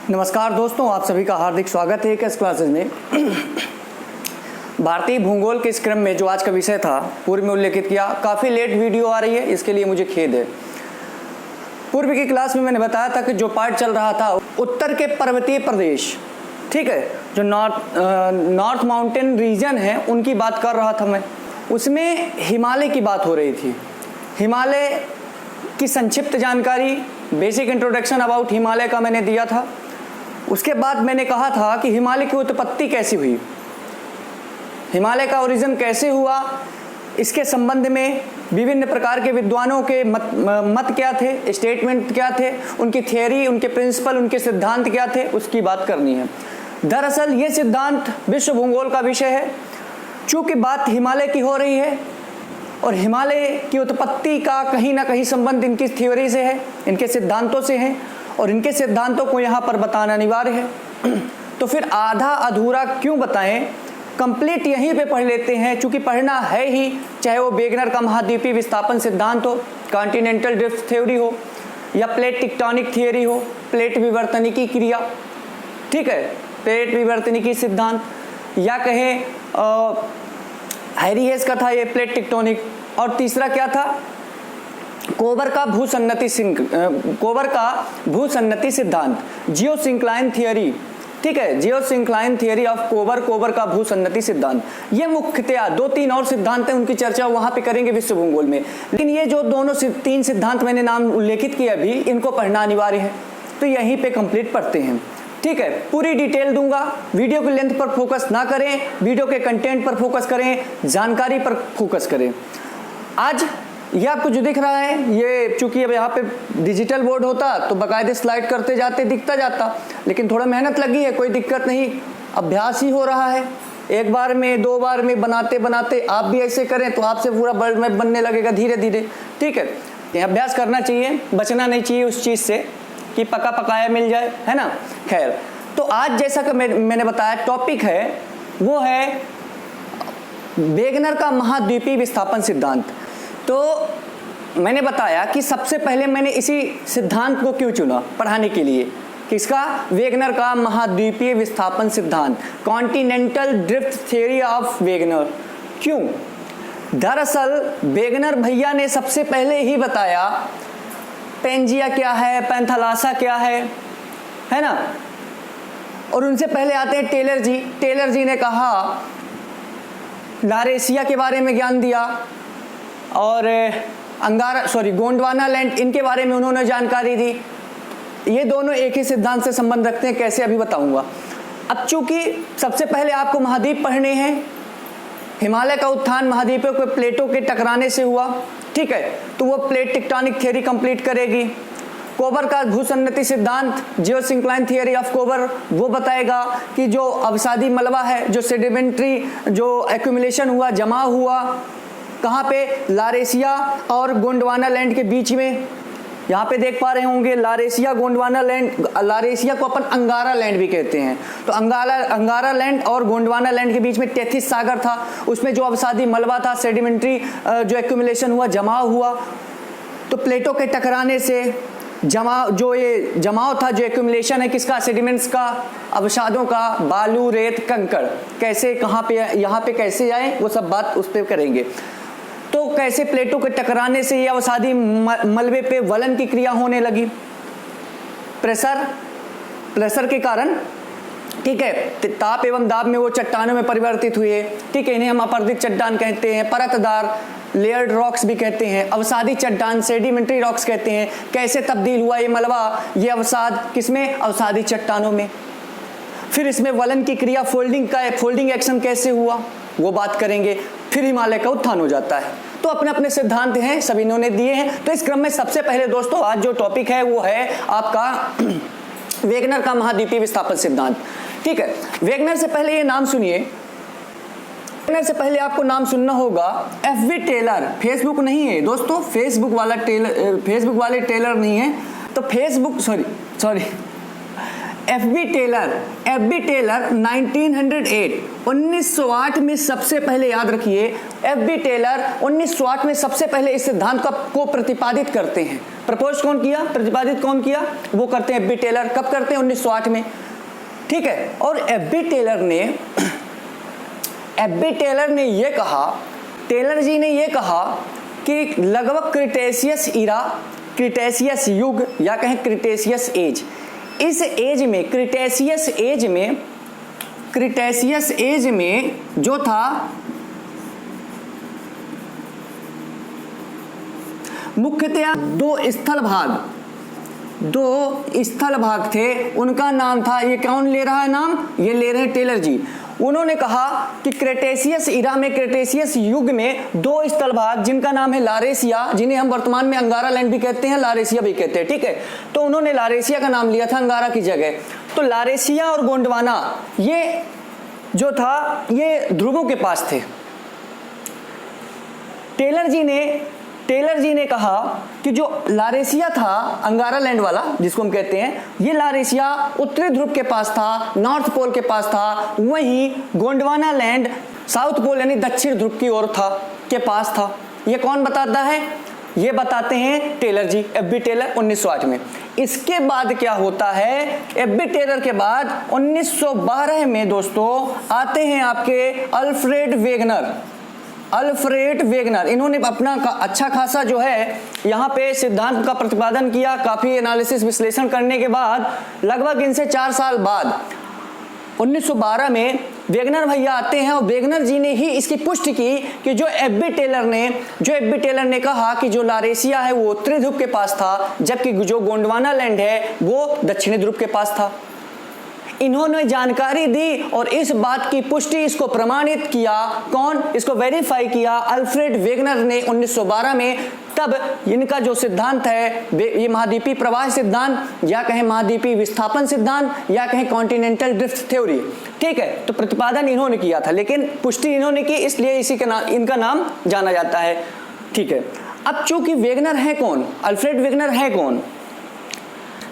नमस्कार दोस्तों, आप सभी का हार्दिक स्वागत है इस क्लासेस में। भारतीय भूगोल के इस क्रम में जो आज का विषय था पूर्व में उल्लेखित किया, काफ़ी लेट वीडियो आ रही है, इसके लिए मुझे खेद है। पूर्व की क्लास में मैंने बताया था कि जो पार्ट चल रहा था उत्तर के पर्वतीय प्रदेश, ठीक है, जो नॉर्थ माउंटेन रीजन है उनकी बात कर रहा था मैं। उसमें हिमालय की बात हो रही थी। हिमालय की संक्षिप्त जानकारी, बेसिक इंट्रोडक्शन अबाउट हिमालय का मैंने दिया था। उसके बाद मैंने कहा था कि हिमालय की उत्पत्ति कैसी हुई, हिमालय का ओरिजिन कैसे हुआ, इसके संबंध में विभिन्न प्रकार के विद्वानों के मत क्या थे, स्टेटमेंट क्या थे, उनकी थियरी, उनके प्रिंसिपल, उनके सिद्धांत क्या थे, उसकी बात करनी है। दरअसल ये सिद्धांत विश्व भूगोल का विषय है। चूँकि बात हिमालय की हो रही है और हिमालय की उत्पत्ति का कहीं ना कहीं संबंध इनकी थ्योरी से है, इनके सिद्धांतों से है, और इनके सिद्धांतों को यहाँ पर बताना अनिवार्य है। तो फिर आधा अधूरा क्यों बताएं, कंप्लीट यहीं पे पढ़ लेते हैं, क्योंकि पढ़ना है ही, चाहे वो वेगनर का महाद्वीपीय विस्थापन सिद्धांत हो, कॉन्टिनेंटल ड्रिफ्ट थ्योरी हो, या प्लेट टेक्टोनिक थियरी हो, प्लेट विवर्तनिकी क्रिया, ठीक है, प्लेट विवर्तनिकी सिद्धांत, या कहें हैरी हेस का था ये प्लेट टेक्टोनिक, और तीसरा क्या था, कोबर का भूसन्नति सिद्धांत, जियोसिंक्लाइन थियरी, ठीक है, जियोसिंक्लाइन थियरी ऑफ कोबर का भूसन्नति सिद्धांत। ये मुख्यतया 2-3 और सिद्धांत हैं, उनकी चर्चा वहां पे करेंगे विश्व भूगोल में। लेकिन ये जो दोनों 3 सिद्धांत मैंने नाम उल्लेखित किया अभी, इनको पढ़ना अनिवार्य है, तो यहीं पे कंप्लीट पढ़ते हैं, ठीक है। पूरी डिटेल दूंगा, वीडियो की लेंथ पर फोकस ना करें, वीडियो के कंटेंट पर फोकस करें, जानकारी पर फोकस करें। आज ये आपको जो दिख रहा है, ये चूंकि अब यहाँ पे डिजिटल बोर्ड होता तो बाकायदे स्लाइड करते जाते दिखता जाता, लेकिन थोड़ा मेहनत लगी है, कोई दिक्कत नहीं, अभ्यास ही हो रहा है। एक बार में 2 बार में बनाते बनाते आप भी ऐसे करें तो आपसे पूरा वर्ल्ड मैप बनने लगेगा धीरे धीरे, ठीक है। अभ्यास करना चाहिए, बचना नहीं चाहिए उस चीज़ से कि पका पकाया मिल जाए, है ना। खैर, तो आज जैसा कि मैंने बताया टॉपिक है वो है वेगनर का महाद्वीपीय विस्थापन सिद्धांत। तो मैंने बताया कि सबसे पहले मैंने इसी सिद्धांत को क्यों चुना पढ़ाने के लिए, किसका, वेगनर का महाद्वीपीय विस्थापन सिद्धांत, continental drift theory of Wegener. क्यों? दरअसल वेगनर भैया ने सबसे पहले ही बताया पेंजिया क्या है, पैंथालासा क्या है ना। और उनसे पहले आते हैं टेलर जी। टेलर जी ने कहा, लारेशिया के बारे में ज्ञान दिया, और गोंडवाना लैंड, इनके बारे में उन्होंने जानकारी दी। ये दोनों एक ही सिद्धांत से संबंध रखते हैं, कैसे अभी बताऊंगा। अब चूंकि सबसे पहले आपको महाद्वीप पढ़ने हैं, हिमालय का उत्थान महाद्वीपों के प्लेटों के टकराने से हुआ, ठीक है, तो वो प्लेट टेक्टोनिक थ्योरी कंप्लीट करेगी। कोबर का भूसन्नति सिद्धांत, जियोसिंक्लाइन थियरी ऑफ कोबर, वो बताएगा कि जो अवसादी मलबा है, जो सेडिमेंट्री जो एक्यूमुलेशन हुआ, जमा हुआ कहाँ पे, लारेशिया और गोंडवाना लैंड के बीच में। यहाँ पे देख पा रहे होंगे लारेशिया गोंडवाना लैंड, लारेशिया को अपन अंगारा लैंड भी कहते हैं। तो अंगारा लैंड और गोंडवाना लैंड के बीच में टेथिस सागर था, उसमें जो अवसादी मलबा था, सेडिमेंट्री जो एक्यूमुलेशन हुआ, जमाव हुआ, तो प्लेटों के टकराने से जमाव था, जो एक्यूमुलेशन है किसका, सेडिमेंट्स का, अवसादों का, बालू, रेत, कंकड़, कैसे कहाँ पे यहाँ पे कैसे आए, वो सब बात उस पर करेंगे। तो कैसे प्लेटों के टकराने से ये अवसादी मलबे पे वलन की क्रिया होने लगी, प्रेशर के कारण, ठीक है, ताप एवं दाब में वो चट्टानों में परिवर्तित हुए, ठीक है, इन्हें हम अपर्दित चट्टान कहते हैं, परतदार लेयर्ड रॉक्स भी कहते हैं, अवसादी चट्टान सेडिमेंट्री रॉक्स कहते हैं। कैसे तब्दील हुआ ये मलबा, ये अवसाद किसमें, अवसादी चट्टानों में। फिर इसमें वलन की क्रिया, फोल्डिंग एक्शन कैसे हुआ, वो बात करेंगे। फिर हिमालय का उत्थान हो जाता है। तो अपने अपने सिद्धांत हैं, सब इन्होंने दिए हैं। तो इस क्रम में सबसे पहले दोस्तों आज जो टॉपिक है वो है आपका वेगनर का महाद्वीपीय विस्थापन सिद्धांत, ठीक है। वेगनर से पहले ये नाम सुनिए, वेगनर से पहले आपको नाम सुनना होगा FV टेलर। फेसबुक नहीं है दोस्तों, फेसबुक वाले टेलर नहीं है, तो फेसबुक सॉरी एफ.बी. टेलर 1908 में सबसे पहले, याद रखिए, एफ.बी. टेलर 1908 में सबसे पहले इस सिद्धांत को प्रतिपादित करते हैं। प्रपोज कौन किया, प्रतिपादित कौन किया, वो करते हैं एफ.बी. टेलर। कब करते हैं, 1908 में, ठीक है। और एफ.बी. टेलर ने ये कहा, टेलर जी ने ये कहा कि लगभग क्रिटेशियस युग या कहें क्रिटेशियस एज, इस एज में, क्रिटेशियस एज में जो था मुख्यतया दो स्थल भाग थे, उनका नाम था, ये कौन ले रहा है नाम, ये ले रहे हैं टेलर जी। उन्होंने कहा कि क्रेटेशियस इरा में, क्रेटेशियस युग में दो स्थल भाग, जिनका नाम है लारेशिया, जिन्हें हम वर्तमान में अंगारा लैंड भी कहते हैं, लारेशिया भी कहते हैं, ठीक है। तो उन्होंने लारेशिया का नाम लिया था अंगारा की जगह। तो लारेशिया और गोंडवाना ये जो था ये ध्रुवों के पास थे। टेलर जी ने कहा कि जो लारेशिया था अंगारा लैंड वाला जिसको हम कहते हैं, ये लारेशिया उत्तरी ध्रुव के पास था, नॉर्थ पोल के पास था, वहीं गोंडवाना लैंड साउथ पोल यानी दक्षिण ध्रुव की ओर था, के पास था। ये कौन बताता है, ये बताते हैं टेलर जी, एफ.बी. टेलर 1908 में। इसके बाद क्या होता है, एफ.बी. टेलर के बाद 1912 में दोस्तों आते हैं आपके अल्फ्रेड वेगनर। इन्होंने अपना अच्छा खासा जो है यहाँ पे सिद्धांत का प्रतिपादन किया। काफी एनालिसिस विश्लेषण करने के बाद लगभग इनसे 4 साल बाद 1912 में वेगनर भैया आते हैं और वेगनर जी ने ही इसकी पुष्टि की कि जो एफ.बी. टेलर ने कहा कि जो लारेशिया है वो उत्तरी ध्रुव के पास था, जबकि जो गोंडवाना लैंड है वो दक्षिणी ध्रुव के पास था। इन्होंने जानकारी दी और इस बात की पुष्टि, इसको प्रमाणित किया, कौन, इसको वेरीफाई किया, अल्फ्रेड वेगनर ने 1912 में। तब इनका जो सिद्धांत है, ये महाद्वीपीय प्रवाह सिद्धांत या कहें महाद्वीपीय विस्थापन सिद्धांत या कहें कॉन्टिनेंटल ड्रिफ्ट थ्योरी, ठीक है, तो प्रतिपादन इन्होंने किया था, लेकिन पुष्टि इन्होंने की, इसलिए इसी के नाम, इनका नाम जाना जाता है, ठीक है। अब चूंकि वेगनर है कौन, अल्फ्रेड वेगनर है कौन,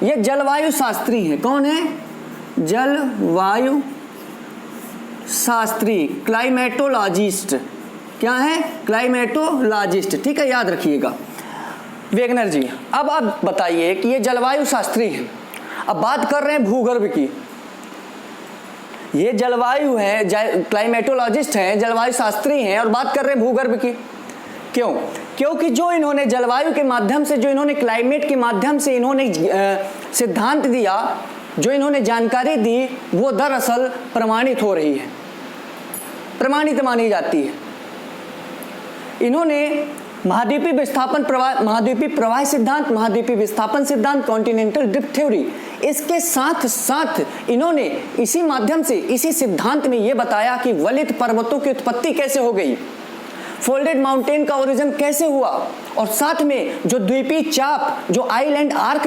ये जलवायु शास्त्री है। कौन है, जलवायु शास्त्री, क्लाइमेटोलॉजिस्ट। क्या है, क्लाइमेटोलॉजिस्ट, ठीक है, याद रखिएगा वेगनर जी। अब आप बताइए कि ये जलवायु शास्त्री है, अब बात कर रहे हैं भूगर्भ की। ये जलवायु है, क्लाइमेटोलॉजिस्ट हैं, जलवायु शास्त्री हैं और बात कर रहे हैं भूगर्भ की। क्यों, क्योंकि जो इन्होंने जलवायु के माध्यम से, जो इन्होंने क्लाइमेट के माध्यम से इन्होंने सिद्धांत दिया, जो इन्होंने जानकारी दी, वो दरअसल प्रमाणित हो रही है, प्रमाणित मानी जाती है। इन्होंने महाद्वीपीय प्रवाह सिद्धांत, महाद्वीपीय विस्थापन सिद्धांत, कॉन्टिनेंटल ड्रिफ्ट थ्योरी, इसके साथ साथ इन्होंने इसी माध्यम से, इसी सिद्धांत में ये बताया कि वलित पर्वतों की उत्पत्ति कैसे हो गई, फोल्डेड माउंटेन का ओरिजिन कैसे हुआ, और साथ में जो द्वीपीय चाप, जो आइलैंड आर्क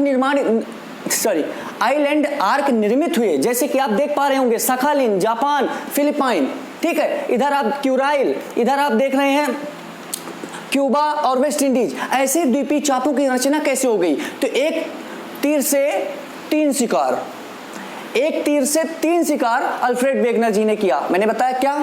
निर्मित हुए, जैसे कि आप देख पा रहे होंगे सखालिन, जापान, फिलिपाइन, ठीक है, इधर आप क्यूराइल, इधर आप देख रहे हैं क्यूबा और वेस्ट इंडीज, ऐसे द्वीपीय चापों की रचना कैसे हो गई। तो एक तीर से तीन शिकार अल्फ्रेड वेगनर जी ने किया। मैंने बताया क्या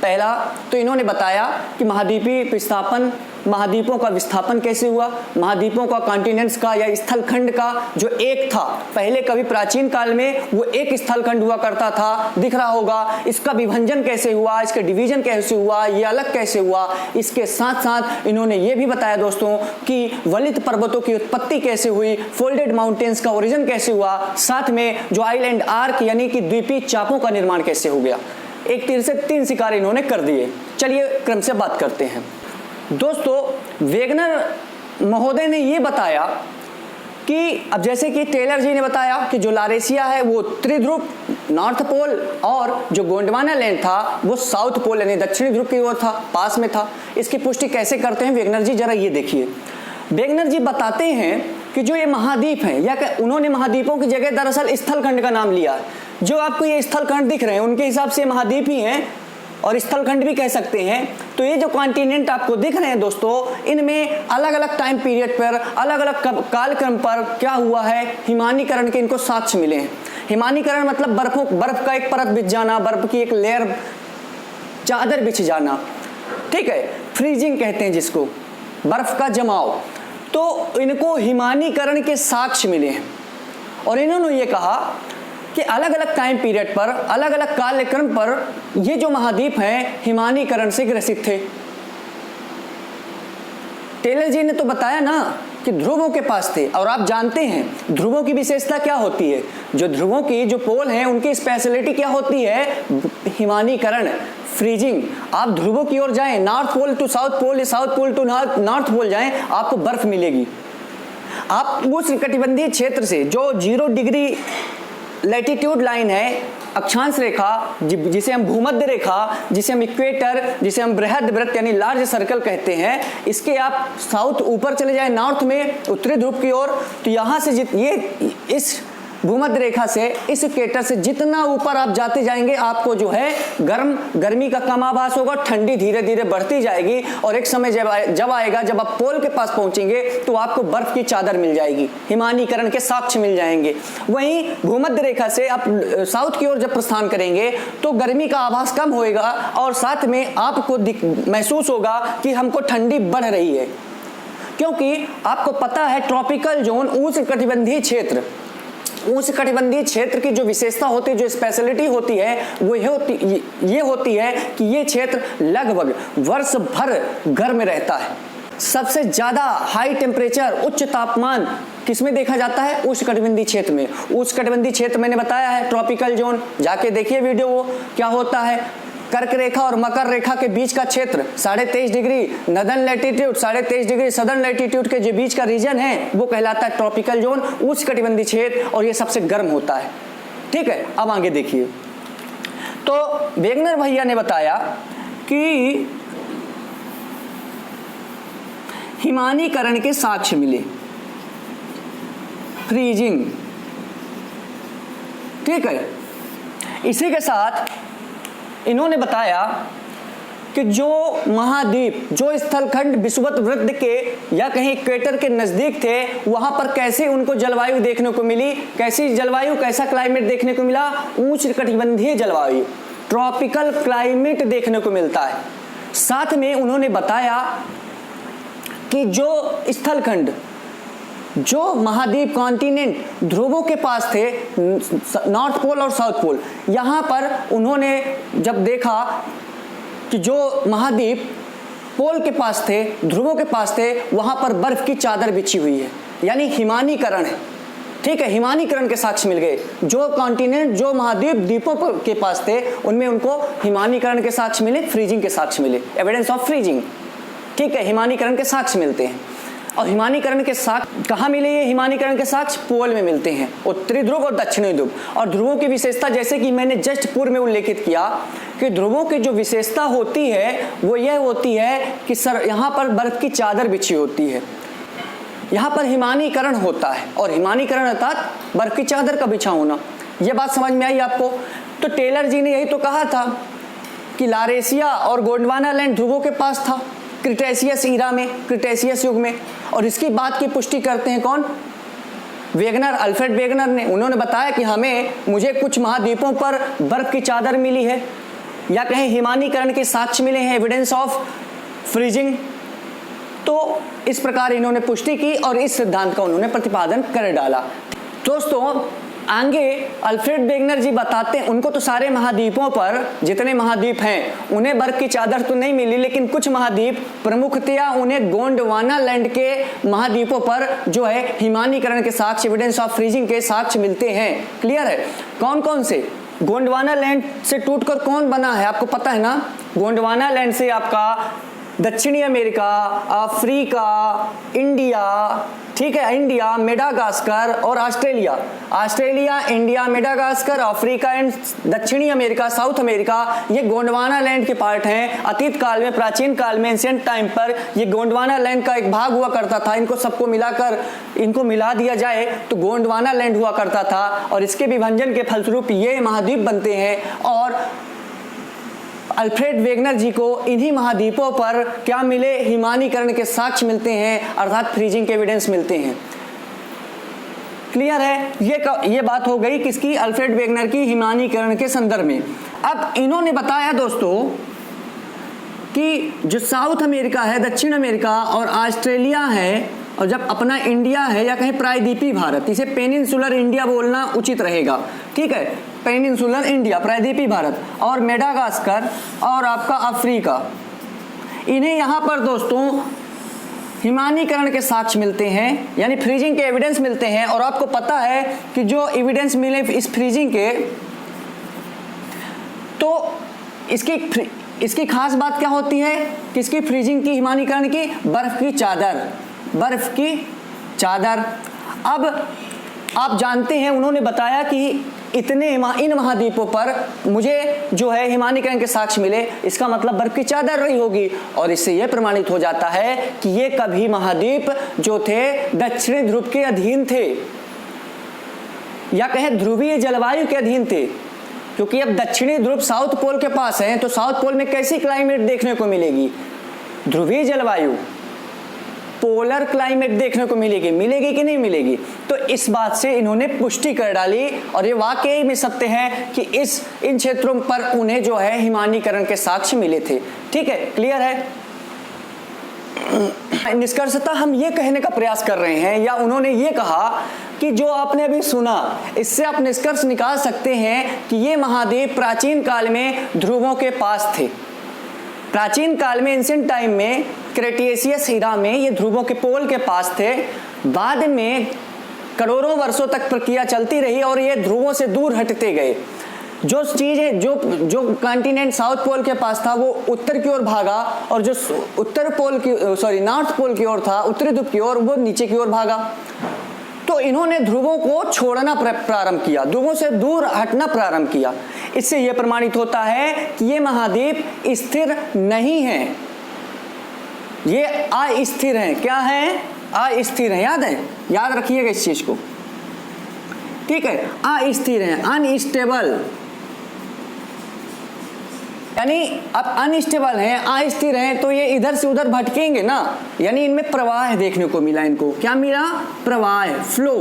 पहला तो इन्होंने बताया कि महाद्वीपों का विस्थापन कैसे हुआ, महाद्वीपों का, कॉन्टिनेंट्स का या स्थलखंड का जो एक था, पहले कभी प्राचीन काल में वो एक स्थलखंड हुआ करता था, दिख रहा होगा, इसका विभाजन कैसे हुआ, इसका डिवीजन कैसे हुआ, ये अलग कैसे हुआ। इसके साथ साथ इन्होंने ये भी बताया दोस्तों कि वलित पर्वतों की उत्पत्ति कैसे हुई, फोल्डेड माउंटेन्स का ओरिजिन कैसे हुआ, साथ में जो आइलैंड आर्क यानी कि द्वीपीय चापों का निर्माण कैसे हो गया। एक तीर से तीन शिकार इन्होंने कर दिए। चलिए क्रम से बात करते हैं दोस्तों। वेगनर महोदय ने ये बताया कि अब जैसे कि टेलर जी ने बताया कि जो लारेशिया है वो उत्तरी ध्रुव, नॉर्थ पोल, और जो गोंडवाना लैंड था वो साउथ पोल यानी दक्षिणी ध्रुव की ओर था, पास में था। इसकी पुष्टि कैसे करते हैं वेगनर जी, जरा ये देखिए। वेगनर जी बताते हैं कि जो ये महाद्वीप हैं, या उन्होंने महाद्वीपों की जगह दरअसल स्थलखंड का नाम लिया। जो आपको ये स्थलखंड दिख रहे हैं उनके हिसाब से महाद्वीप ही हैं और स्थलखंड भी कह सकते हैं। तो ये जो कॉन्टिनेंट आपको दिख रहे हैं दोस्तों, इनमें अलग अलग टाइम पीरियड पर, अलग अलग कालक्रम पर क्या हुआ है, हिमानीकरण के इनको साक्ष्य मिले हैं। हिमानीकरण मतलब बर्फ का एक परत बिछ जाना, बर्फ की एक लेयर, चादर बिछ जाना, ठीक है। फ्रीजिंग कहते हैं जिसको, बर्फ का जमाव। तो इनको हिमानीकरण के साक्ष्य मिले हैं और इन्होंने ये कहा कि अलग अलग टाइम पीरियड पर, अलग अलग कालक्रम पर ये जो महाद्वीप हैं हिमानीकरण से ग्रसित थे। टेलर जी ने तो बताया ना कि ध्रुवों के पास थे, और आप जानते हैं ध्रुवों की विशेषता क्या होती है, जो ध्रुवों की जो पोल हैं उनकी स्पेशलिटी क्या होती है, हिमानीकरण, फ्रीजिंग। आप ध्रुवों की ओर जाएं, north pole to south pole, south pole to north pole जाएं, आपको बर्फ मिलेगी। आप उस कटिबंधीय क्षेत्र से जो 0 डिग्री लैटिट्यूड लाइन है, अक्षांश रेखा, जिसे हम भूमध्य रेखा, जिसे हम इक्वेटर, जिसे हम बृहद वृत्त यानी लार्ज सर्कल कहते हैं, इसके आप साउथ ऊपर चले जाएं नॉर्थ में, उत्तरी ध्रुव की ओर, तो यहाँ से ये इस भूमध्य रेखा से, इस इक्वेटर से जितना ऊपर आप जाते जाएंगे आपको जो है गर्मी का कम आभास होगा, ठंडी धीरे धीरे बढ़ती जाएगी और एक समय जब आएगा जब आप पोल के पास पहुंचेंगे तो आपको बर्फ की चादर मिल जाएगी, हिमानीकरण के साक्ष्य मिल जाएंगे। वहीं भूमध्य रेखा से आप साउथ की ओर जब प्रस्थान करेंगे तो गर्मी का आभास कम होएगा और साथ में आपको महसूस होगा कि हमको ठंडी बढ़ रही है, क्योंकि आपको पता है ट्रॉपिकल जोन, उष्णकटिबंधीय क्षेत्र, उष्णकटिबंधीय क्षेत्र की जो विशेषता होती है, जो स्पेशलिटी होती है, वो ये होती है कि ये क्षेत्र लगभग वर्ष भर गर्म रहता है। सबसे ज्यादा हाई टेम्परेचर, उच्च तापमान किसमें देखा जाता है, उष्णकटिबंधीय क्षेत्र में। उष्णकटिबंधीय क्षेत्र मैंने बताया है ट्रॉपिकल जोन, जाके देखिए वीडियो वो क्या होता है। कर्क रेखा और मकर रेखा के बीच का क्षेत्र 23.5 degree northern latitude, 23.5 degree southern latitude के जो बीच का रीजन है वो कहलाता है ट्रॉपिकल जोन, उष्णकटिबंधीय क्षेत्र, और ये सबसे गर्म होता है, ठीक है। अब आगे देखिए, तो वेगनर भैया ने बताया कि हिमानीकरण के साक्ष्य मिले, फ्रीजिंग, ठीक है। इसी के साथ इन्होंने बताया कि जो महाद्वीप, जो स्थलखंड विषुवत वृत्त के या कहीं इक्वेटर के नजदीक थे, वहां पर कैसे उनको जलवायु देखने को मिली, कैसी जलवायु, कैसा क्लाइमेट देखने को मिला, उष्णकटिबंधीय जलवायु, ट्रॉपिकल क्लाइमेट देखने को मिलता है। साथ में उन्होंने बताया कि जो स्थलखंड, जो महाद्वीप, कॉन्टिनेंट ध्रुवों के पास थे, नॉर्थ पोल और साउथ पोल, यहाँ पर उन्होंने जब देखा कि जो महाद्वीप पोल के पास थे, ध्रुवों के पास थे, वहाँ पर बर्फ की चादर बिछी हुई है, यानी हिमानीकरण है, ठीक है। हिमानीकरण के साक्ष्य मिल गए। जो कॉन्टिनेंट, जो महाद्वीप द्वीपों के पास थे, उनमें उनको हिमानीकरण के साक्ष्य मिले, फ्रीजिंग के साक्ष्य मिले, एविडेंस ऑफ फ्रीजिंग, ठीक है। हिमानीकरण के साक्ष्य मिलते हैं। और हिमानीकरण के साक्ष्य कहाँ मिले, ये हिमानीकरण के साक्ष्य पोल में मिलते हैं, उत्तरी ध्रुव और दक्षिणी ध्रुव। और ध्रुवों की विशेषता, जैसे कि मैंने जस्ट पूर्व में उल्लेखित किया कि ध्रुवों की जो विशेषता होती है वो यह होती है कि यहाँ पर बर्फ की चादर बिछी होती है, यहाँ पर हिमानीकरण होता है, और हिमानीकरण अर्थात बर्फ की चादर का बिछा होना। यह बात समझ में आई आपको? तो टेलर जी ने यही तो कहा था कि लारेशिया और गोंडवाना लैंड ध्रुवों के पास था क्रिटेशियस ईरा में, क्रिटेशियस युग में। और इसकी बात की पुष्टि करते हैं कौन? वेगनर, अल्फ्रेड वेगनर ने। उन्होंने बताया कि मुझे कुछ महाद्वीपों पर बर्फ की चादर मिली है या कहीं हिमानीकरण के साक्ष्य मिले हैं, एविडेंस ऑफ फ्रीजिंग। तो इस प्रकार इन्होंने पुष्टि की और इस सिद्धांत का उन्होंने प्रतिपादन कर डाला। दोस्तों आगे अल्फ्रेड वेगनर जी बताते हैं, उनको तो सारे महाद्वीपों पर, जितने महाद्वीप हैं उन्हें बर्फ की चादर तो नहीं मिली, लेकिन कुछ महाद्वीप प्रमुखतया उन्हें गोंडवाना लैंड के महाद्वीपों पर जो है हिमानीकरण के साक्ष्य, एविडेंस ऑफ फ्रीजिंग के साक्ष्य मिलते हैं। क्लियर है? कौन कौन से? गोंडवाना लैंड से टूटकर कौन बना है आपको पता है ना? गोंडवाना लैंड से आपका दक्षिणी अमेरिका, अफ्रीका, इंडिया, ठीक है, इंडिया, मेडागास्कर और Australia, Australia, India, Madagascar, Africa and दक्षिणी अमेरिका, साउथ अमेरिका, ये गोंडवाना लैंड के पार्ट हैं। अतीत काल में, प्राचीन काल में, एंशिएंट टाइम पर ये गोंडवाना लैंड का एक भाग हुआ करता था। इनको सबको मिलाकर, इनको मिला दिया जाए तो गोंडवाना लैंड हुआ करता था, और इसके विभंजन के फलस्वरूप ये महाद्वीप बनते हैं। और अल्फ्रेड वेगनर जी को इन्हीं महाद्वीपों पर क्या मिले? हिमानीकरण के साक्ष्य मिलते हैं, अर्थात फ्रीजिंग के एविडेंस मिलते हैं। क्लियर है? ये बात हो गई किसकी? अल्फ्रेड वेगनर की हिमानीकरण के संदर्भ में। अब इन्होंने बताया दोस्तों कि जो साउथ अमेरिका है, दक्षिण अमेरिका और ऑस्ट्रेलिया है, और जब अपना इंडिया है या कहें प्रायद्वीपीय भारत, इसे पेनिनसुलर इंडिया बोलना उचित रहेगा, ठीक है, पेनिनसुलर इंडिया, प्रायद्वीपीय भारत, और मेडागास्कर और आपका अफ्रीका, इन्हें यहाँ पर दोस्तों हिमानीकरण के साक्ष्य मिलते हैं, यानी फ्रीजिंग के एविडेंस मिलते हैं। और आपको पता है कि जो एविडेंस मिले इस फ्रीजिंग के, तो इसकी खास बात क्या होती है? किसकी फ्रीजिंग की, हिमानीकरण की? बर्फ की चादर, बर्फ की चादर। अब आप जानते हैं, उन्होंने बताया कि इन महाद्वीपों पर मुझे जो है हिमानीकरण के साक्ष्य मिले, इसका मतलब बर्फ की चादर रही होगी। और इससे यह प्रमाणित हो जाता है कि ये कभी महाद्वीप जो थे दक्षिणी ध्रुव के अधीन थे, या कहें ध्रुवीय जलवायु के अधीन थे, क्योंकि अब दक्षिणी ध्रुव साउथ पोल के पास है, तो साउथ पोल में कैसी क्लाइमेट देखने को मिलेगी? ध्रुवीय जलवायु, पोलर क्लाइमेट देखने को मिलेगी कि नहीं मिलेगी? तो इस बात से इन्होंने पुष्टि कर डाली, और ये वाकई में सत्य है कि इन क्षेत्रों पर उन्हें जो है हिमानीकरण के साक्ष्य मिले थे। ठीक है, क्लियर है? निष्कर्षतः हम ये कहने का प्रयास कर रहे हैं, या उन्होंने ये कहा कि जो आपने अभी सुना, इससे आप निष्कर्ष निकाल सकते हैं कि ये महाद्वीप प्राचीन काल में ध्रुवों के पास थे। प्राचीन काल में, एंशिएंट टाइम में, क्रेटेशियस ईरा में ये ध्रुवों के पोल के पास थे। बाद में करोड़ों वर्षों तक प्रक्रिया चलती रही और ये ध्रुवों से दूर हटते गए। जो चीजें जो कॉन्टिनेंट साउथ पोल के पास था वो उत्तर की ओर भागा, और जो नॉर्थ पोल की ओर था, उत्तरी ध्रुव की ओर, वो नीचे की ओर भागा। तो इन्होंने ध्रुवों को छोड़ना प्रारंभ किया, ध्रुवों से दूर हटना प्रारंभ किया। इससे यह प्रमाणित होता है कि ये महाद्वीप स्थिर नहीं है, ये अस्थिर हैं। क्या है? अस्थिर हैं। याद है? याद रखिएगा इस चीज को, ठीक है? अस्थिर हैं, अनस्टेबल, यानी अब अनस्टेबल हैं, अस्थिर हैं, तो ये इधर से उधर भटकेंगे ना, यानी इनमें प्रवाह देखने को मिला। इनको क्या मिला? प्रवाह, फ्लो।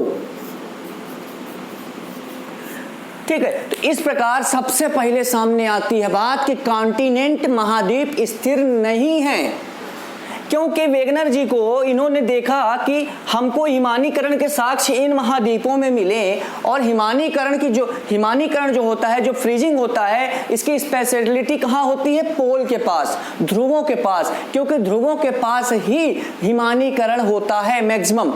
ठीक है, तो इस प्रकार सबसे पहले सामने आती है बात कि कॉन्टिनेंट महाद्वीप स्थिर नहीं है, क्योंकि वेगनर जी को इन्होंने देखा कि हमको हिमानीकरण के साक्ष्य इन महाद्वीपों में मिले, और हिमानीकरण जो होता है, जो फ्रीजिंग होता है, इसकी स्पेशलिटी कहाँ होती है? पोल के पास, ध्रुवों के पास, क्योंकि ध्रुवों के पास ही हिमानीकरण होता है मैक्सिमम,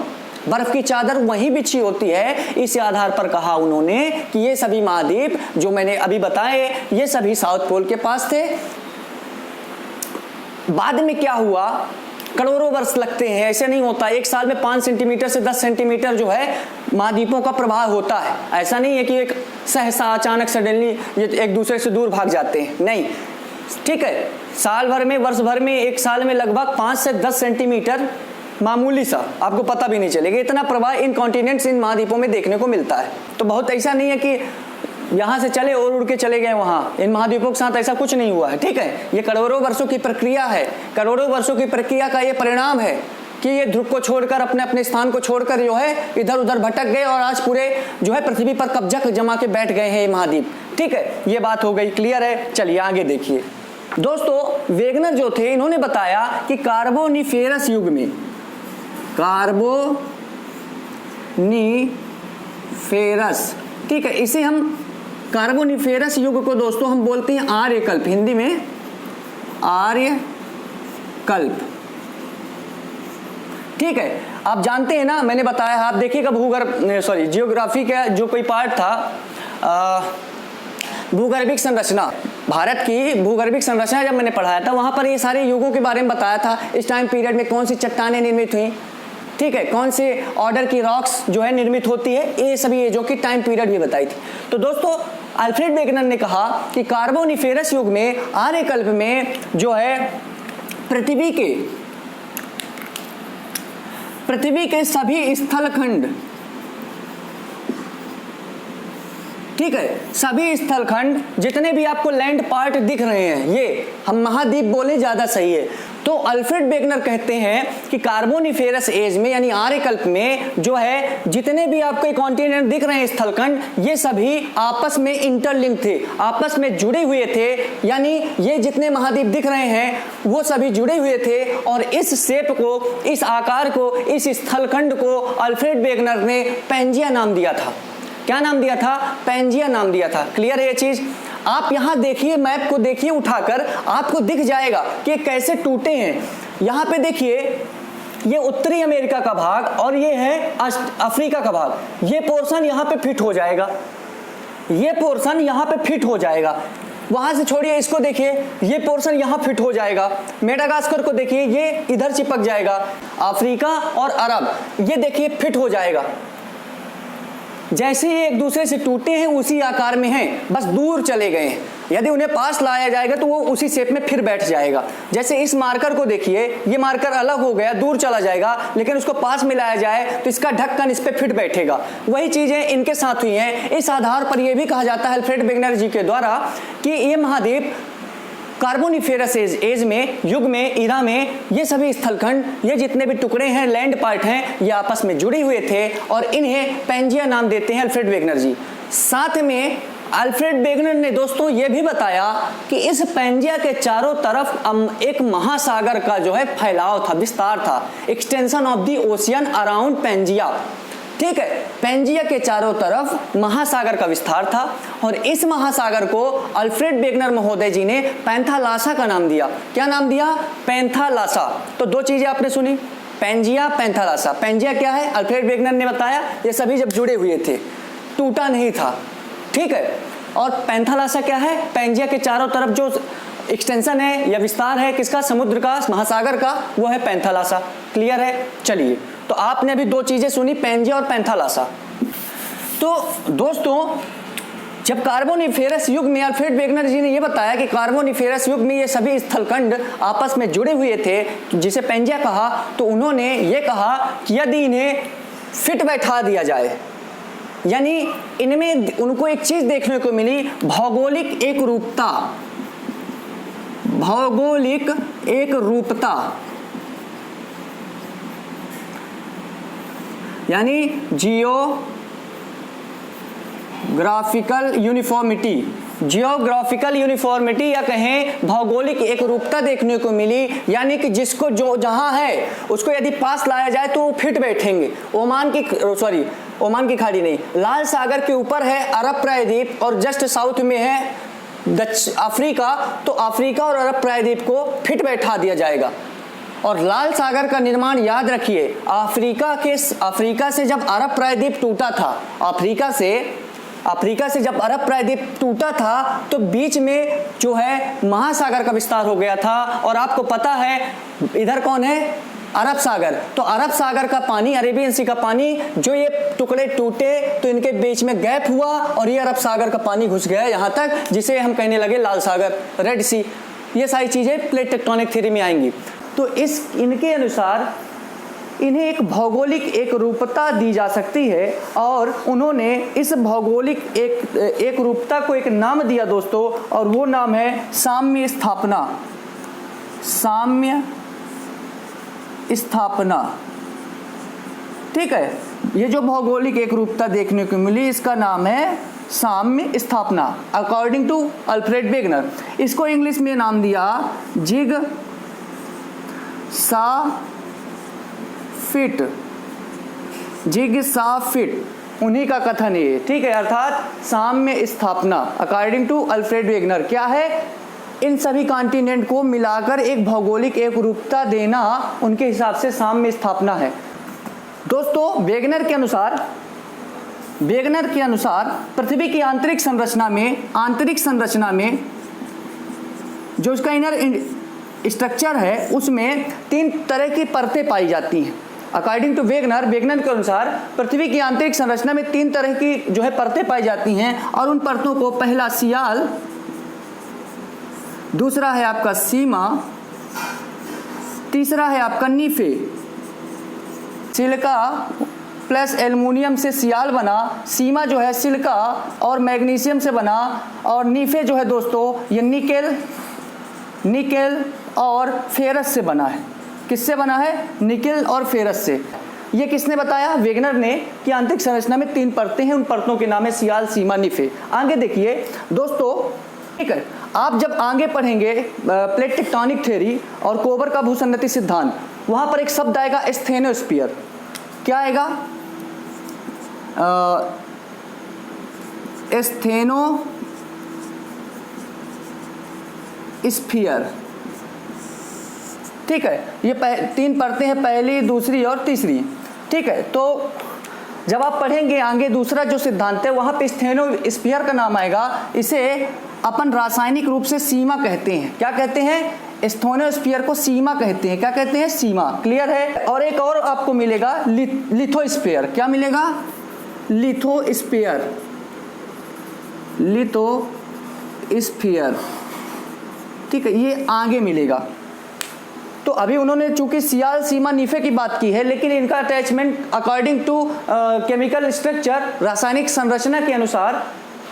बर्फ की चादर वहीं बिछी होती है। इस आधार पर कहा उन्होंने कि ये सभी महाद्वीप जो मैंने अभी बताए, ये सभी साउथ पोल के पास थे। बाद में क्या हुआ? करोड़ों वर्ष लगते हैं, ऐसे नहीं होता। एक साल में 5 सेंटीमीटर से 10 सेंटीमीटर जो है महाद्वीपों का प्रभाव होता है। ऐसा नहीं है कि एक सहसा अचानक सडनली ये एक दूसरे से दूर भाग जाते हैं, नहीं। ठीक है, साल भर में, वर्ष भर में, एक साल में लगभग 5 से 10 सेंटीमीटर, मामूली सा, आपको पता भी नहीं चलेगा, इतना प्रभाव इन कॉन्टिनेंट्स, इन महाद्वीपों में देखने को मिलता है। तो बहुत ऐसा नहीं है कि यहाँ से चले और उड़ के चले गए वहाँ, इन महाद्वीपों के साथ ऐसा कुछ नहीं हुआ है। ठीक है, ये करोड़ों वर्षों की प्रक्रिया है, करोड़ों वर्षों की प्रक्रिया का ये परिणाम है कि ये ध्रुव को छोड़कर, अपने अपने स्थान को छोड़कर जो है इधर उधर भटक गए, और आज पूरे जो है पृथ्वी पर कब्जा जमा के बैठ गए हैं ये महाद्वीप। ठीक है, ये बात हो गई, क्लियर है? चलिए आगे देखिए दोस्तों। वेगनर जो थे, इन्होंने बताया कि कार्बोनिफेरस युग में, कार्बोनिफेरस, ठीक है, इसे हम कार्बोनिफेरस युग को दोस्तों हम बोलते हैं आर्यकल्प, हिंदी में आर्यकल्प। ठीक है, आप जानते हैं ना, मैंने बताया, आप देखिएगा जियोग्राफी का जो कोई पार्ट था, भूगर्भिक संरचना, भारत की भूगर्भिक संरचना जब मैंने पढ़ाया था, वहां पर ये सारे युगों के बारे में बताया था। इस टाइम पीरियड में कौन सी चट्टानें निर्मित हुई, ठीक है, कौन से ऑर्डर की रॉक्स जो है निर्मित होती है, ये सभी एजों की टाइम पीरियड भी बताई थी। तो दोस्तों अल्फ्रेड वेगनर ने कहा कि कार्बोनिफेरस युग में, आर्यकल्प में जो है पृथ्वी के सभी स्थलखंड, ठीक है, सभी स्थलखंड जितने भी आपको लैंड पार्ट दिख रहे हैं, ये हम महाद्वीप बोले ज्यादा सही है, तो अल्फ्रेड वेगनर कहते हैं कि कार्बोनिफेरस एज में यानी आर्यकल्प में जो है जितने भी आपको कॉन्टिनेंट दिख रहे हैं स्थलखंड, ये सभी आपस में इंटरलिंक थे, आपस में जुड़े हुए थे। यानी ये जितने महाद्वीप दिख रहे हैं वो सभी जुड़े हुए थे और इस शेप को, इस आकार को, इस स्थलखंड को अल्फ्रेड वेगनर ने पैंजिया नाम दिया था। क्या नाम दिया था? पैंजिया नाम दिया था। क्लियर है ये चीज? आप यहां देखिए, मैप को देखिए उठाकर, आपको दिख जाएगा कि कैसे टूटे हैं। यहां पे देखिए, ये उत्तरी अमेरिका का भाग और ये है अफ्रीका का भाग। ये पोर्शन यहां पे फिट हो जाएगा, ये पोर्शन यहां पे फिट हो जाएगा। वहां से छोड़िए, इसको देखिए, ये पोर्शन यहां फिट हो जाएगा। मेडागास्कर को देखिए, ये इधर चिपक जाएगा। अफ्रीका और अरब ये देखिए फिट हो जाएगा। जैसे ये एक दूसरे से टूटे हैं उसी आकार में हैं, बस दूर चले गए हैं। यदि उन्हें पास लाया जाएगा तो वो उसी शेप में फिर बैठ जाएगा। जैसे इस मार्कर को देखिए, ये मार्कर अलग हो गया, दूर चला जाएगा, लेकिन उसको पास में लाया जाए तो इसका ढक्कन इस पे फिट बैठेगा। वही चीजें इनके साथ हुई हैं। इस आधार पर यह भी कहा जाता है अल्फ्रेड वेगनर जी के द्वारा कि ये महाद्वीप कार्बोनिफेरस एज में, युग में, इरा में, ये सभी स्थलखंड, ये जितने भी टुकड़े हैं, लैंड पार्ट हैं, ये आपस में जुड़े हुए थे और इन्हें पैंजिया नाम देते हैं अल्फ्रेड वेगनर जी। साथ में अल्फ्रेड वेगनर ने दोस्तों ये भी बताया कि इस पैंजिया के चारों तरफ एक महासागर का जो है फैलाव था, विस्तार था, extension of the ocean around Pangaea. ठीक है, पैंजिया के चारों तरफ महासागर का विस्तार था और इस महासागर को अल्फ्रेड वेगनर महोदय जी ने पैंथालासा का नाम दिया। क्या नाम दिया? पैंथालासा। तो दो चीजें आपने सुनी, पैंजिया, पैंथालासा। पैंजिया क्या है? अल्फ्रेड वेगनर ने बताया ये सभी जब जुड़े हुए थे, टूटा नहीं था। ठीक है, और पैंथालासा क्या है? पैंजिया के चारों तरफ जो एक्सटेंशन है या विस्तार है किसका? समुद्र का, महासागर का, वो है पैंथालासा। क्लियर है? चलिए, तो आपने अभी दो चीजें सुनी, पैंजिया और पैंथालासा। तो दोस्तों, जब कार्बोनिफेरस युग में अल्फ्रेड वेगनर जी ने यह बताया कि कार्बोनिफेरस युग में ये सभी स्थलखंड आपस में जुड़े हुए थे, जिसे पैंजिया कहा, तो उन्होंने ये कहा कि यदि इन्हें फिट बैठा दिया जाए, यानी इनमें उनको एक चीज देखने को मिली, भौगोलिक एक रूपता, भौगोलिक एक रूपता, यानी जियोग्राफिकल यूनिफॉर्मिटी, जियोग्राफिकल यूनिफॉर्मिटी या कहें भौगोलिक एक रूपता देखने को मिली। यानी कि जिसको जो जहां है उसको यदि पास लाया जाए तो वो फिट बैठेंगे। ओमान की खाड़ी नहीं, लाल सागर के ऊपर है अरब प्रायद्वीप और जस्ट साउथ में है अफ्रीका, तो अफ्रीका और अरब प्रायद्वीप को फिट बैठा दिया जाएगा। और लाल सागर का निर्माण याद रखिए, अफ्रीका से जब अरब प्रायद्वीप टूटा था, अफ्रीका से जब अरब प्रायद्वीप टूटा था तो बीच में जो है महासागर का विस्तार हो गया था। और आपको पता है इधर कौन है? अरब सागर। तो अरब सागर का पानी, अरेबियन सी का पानी, जो ये टुकड़े टूटे तो इनके बीच में गैप हुआ और ये अरब सागर का पानी घुस गया यहाँ तक, जिसे हम कहने लगे लाल सागर, रेड सी। ये सारी चीजें प्लेट टेक्टोनिक थ्योरी में आएंगी। तो इनके अनुसार इन्हें एक भौगोलिक एक रूपता दी जा सकती है और उन्होंने इस भौगोलिक एक रूपता को एक नाम दिया दोस्तों, और वो नाम है साम्य स्थापना। साम्य स्थापना। ठीक है, ये जो भौगोलिक एक रूपता देखने को मिली इसका नाम है साम्य स्थापना, अकॉर्डिंग टू अल्फ्रेड वेगनर। इसको इंग्लिश में नाम दिया जिग सा फिट, जिग सा फिट, उन्हीं का कथन है। ठीक है, अर्थात साम्य स्थापना अकॉर्डिंग टू अल्फ्रेड वेगनर क्या है? इन सभी कॉन्टिनेंट को मिलाकर एक भौगोलिक एक रूपता देना उनके हिसाब से साम्य स्थापना है। दोस्तों, वेगनर के अनुसार पृथ्वी की आंतरिक संरचना में जो उसका इनर स्ट्रक्चर है उसमें 3 तरह की परतें पाई जाती हैं। अकॉर्डिंग टू वेगनर के अनुसार पृथ्वी की आंतरिक संरचना में 3 तरह की जो है परतें पाई जाती हैं और उन परतों को पहला सियाल, दूसरा है आपका सीमा, तीसरा है आपका नीफे। सिलिका प्लस एल्युमिनियम से सियाल बना, सीमा जो है सिलिका और मैग्नीशियम से बना, और नीफे जो है दोस्तों ये निकेल और फेरस से बना है। किससे बना है? निकेल और फेरस से। ये किसने बताया? वेगनर ने, कि आंतरिक संरचना में 3 परतें हैं, उन परतों के नाम है सियाल, सीमा, निफे। आगे देखिए दोस्तों, ठीक है, आप जब आगे पढ़ेंगे प्लेट टेक्टोनिक थ्योरी और कोबर का भूसन्नति सिद्धांत, वहां पर एक शब्द आएगा स्टेनोस्फीयर। क्या आएगा? स्टेनोस्फीयर। ठीक है, ये 3 परतें हैं, पहली, दूसरी और तीसरी। ठीक है, तो जब आप पढ़ेंगे आगे दूसरा जो सिद्धांत है वहां पे स्टेनोस्फीयर का नाम आएगा। इसे अपन रासायनिक रूप से सीमा कहते हैं। क्या कहते हैं? स्टेनोस्फीयर को सीमा कहते हैं। क्या कहते हैं? सीमा। क्लियर है? और एक और आपको मिलेगा लिथोस्फीयर। क्या मिलेगा? लिथोस्फीयर। लिथोस्फीयर, ठीक है, ये आगे मिलेगा। तो अभी उन्होंने चूंकि सियाल, सीमा, निफे की बात की है, लेकिन इनका attachment according to chemical structure, रासायनिक संरचना के अनुसार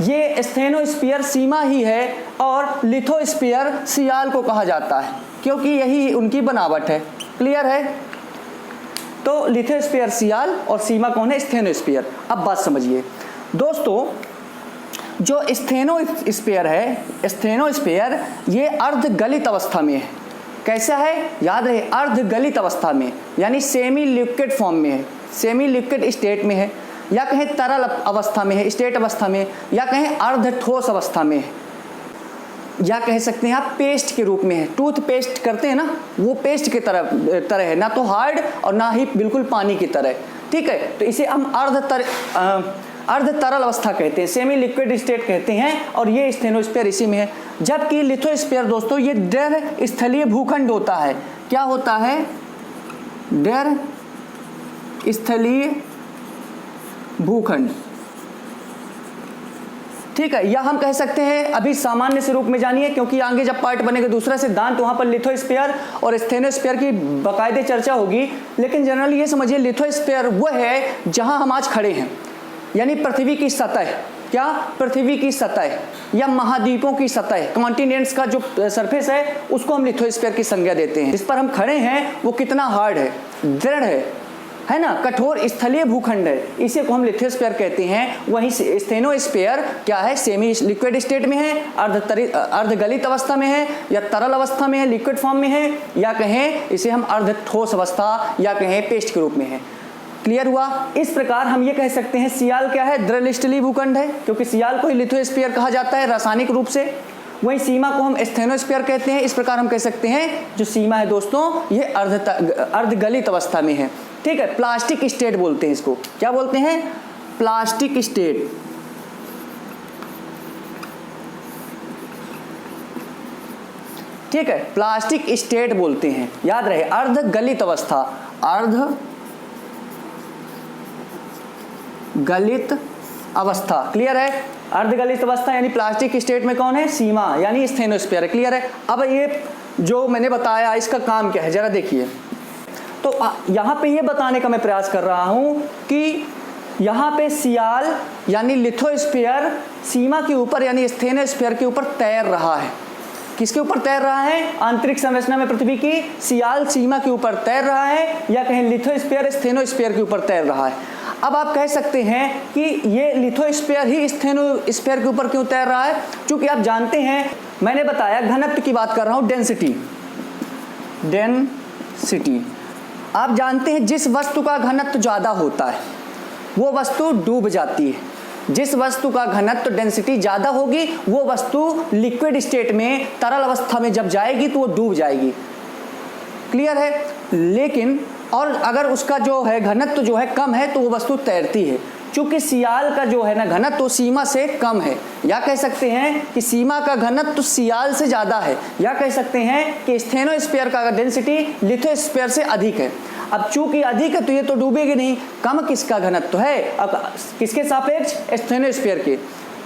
ये स्टेनोस्फीयर सीमा ही है और लिथोस्फीयर सियाल को कहा जाता है, क्योंकि यही उनकी बनावट है। क्लियर है? तो लिथोस्फीयर सियाल और सीमा कौन है? स्टेनोस्फीयर। अब बात समझिए दोस्तों, जो स्टेनोस्फीयर है, स्टेनोस्फीयर ये अर्धगलित अवस्था में है। कैसा है? याद रहे, अर्धगलित अवस्था में, यानी सेमी लिक्विड फॉर्म में है, सेमी लिक्विड स्टेट में है, या कहें तरल अवस्था में है, स्टेट अवस्था में, या कहें अर्ध ठोस अवस्था में है, या कह सकते हैं आप पेस्ट के रूप में है। टूथ पेस्ट करते हैं ना, वो पेस्ट की तरह है, ना तो हार्ड और ना ही बिल्कुल पानी की तरह। ठीक है, तो इसे हम अर्ध तरल अवस्था कहते हैं, सेमी लिक्विड स्टेट कहते हैं, और ये स्टेनोस्फीयर इसी में है। जबकि लिथोस्फीयर दोस्तों ये दृढ़ स्थलीय भूखंड होता है। क्या होता है? दृढ़ स्थलीय भूखंड। ठीक है, या हम कह सकते हैं, अभी सामान्य से रूप में जानिए, क्योंकि आगे जब पार्ट बनेगा दूसरा सिद्धांत वहां पर लिथोस्फीयर और स्टेनोस्फीयर की बाकायदे चर्चा होगी। लेकिन जनरली ये समझिए, लिथोस्फीयर वो है जहां हम आज खड़े हैं, यानी पृथ्वी की सतह। क्या? पृथ्वी की सतह या महाद्वीपों की सतह, कॉन्टिनेंट्स का जो सरफेस है उसको हम लिथोस्फीयर की संज्ञा देते हैं। जिस पर हम खड़े हैं वो कितना हार्ड है, दृढ़ है ना, कठोर स्थलीय भूखंड है, इसे को हम लिथोस्फीयर कहते हैं। वहीं स्टेनोस्फीयर क्या है? सेमी लिक्विड स्टेट में है, अर्धगलित अवस्था में है, या तरल अवस्था में है, लिक्विड फॉर्म में है, या कहें इसे हम अर्ध ठोस अवस्था या कहें पेस्ट के रूप में है। क्लियर हुआ? इस प्रकार हम ये कह सकते हैं सियाल क्या है? दृढ़ स्थलीय भूखंड है, क्योंकि सियाल को ही लिथोस्फीयर कहा जाता है रासायनिक रूप से। वहीं सीमा को हम स्टेनोस्फीयर कहते हैं। इस प्रकार हम कह सकते हैं जो सीमा है दोस्तों ये अर्धगलित अवस्था में है। ठीक है, प्लास्टिक स्टेट बोलते हैं इसको। क्या बोलते हैं? Plastic state. ठीक है, प्लास्टिक स्टेट बोलते हैं। याद रहे, अर्धगलित अवस्था, अर्धगलित अवस्था। क्लियर है? अर्धगलित अवस्था यानी प्लास्टिक स्टेट में कौन है? सीमा यानी स्टेनोस्फीयर। क्लियर है? अब ये जो मैंने बताया इसका काम क्या है जरा देखिए। तो यहाँ पे ये बताने का मैं प्रयास कर रहा हूँ कि यहाँ पे सियाल यानी लिथोस्फीयर सीमा के ऊपर यानी स्टेनोस्फीयर के ऊपर तैर रहा है। किसके ऊपर तैर रहा है? आंतरिक संरचना में पृथ्वी की सियाल सीमा के ऊपर तैर रहा है, या कहें लिथोस्फीयर स्टेनोस्फीयर के ऊपर तैर रहा है। अब आप कह सकते हैं कि ये लिथोस्फीयर ही स्टेनोस्फीयर के ऊपर क्यों तैर रहा है? क्योंकि आप जानते हैं, मैंने बताया घनत्व की बात कर रहा हूं, डेंसिटी। आप जानते हैं जिस वस्तु का घनत्व ज्यादा होता है वो वस्तु डूब जाती है। जिस वस्तु का घनत्व डेंसिटी ज्यादा होगी वो वस्तु लिक्विड स्टेट में तरल अवस्था में जब जाएगी तो वो डूब जाएगी। क्लियर है? लेकिन और अगर उसका जो है घनत्व जो है कम है तो वो वस्तु तैरती है। चूंकि सियाल का जो है ना घनत्व तो सीमा से कम है, या कह सकते हैं कि सीमा का घनत्व तो सियाल से ज्यादा है, या कह सकते हैं कि स्टेनोस्फीयर का डेंसिटी लिथोस्फीयर से अधिक है। अब चूंकि अधिक है तो ये तो डूबेगी नहीं। कम किसका घनत्व है? अब किसके सापेक्ष? स्टेनोस्फीयर के।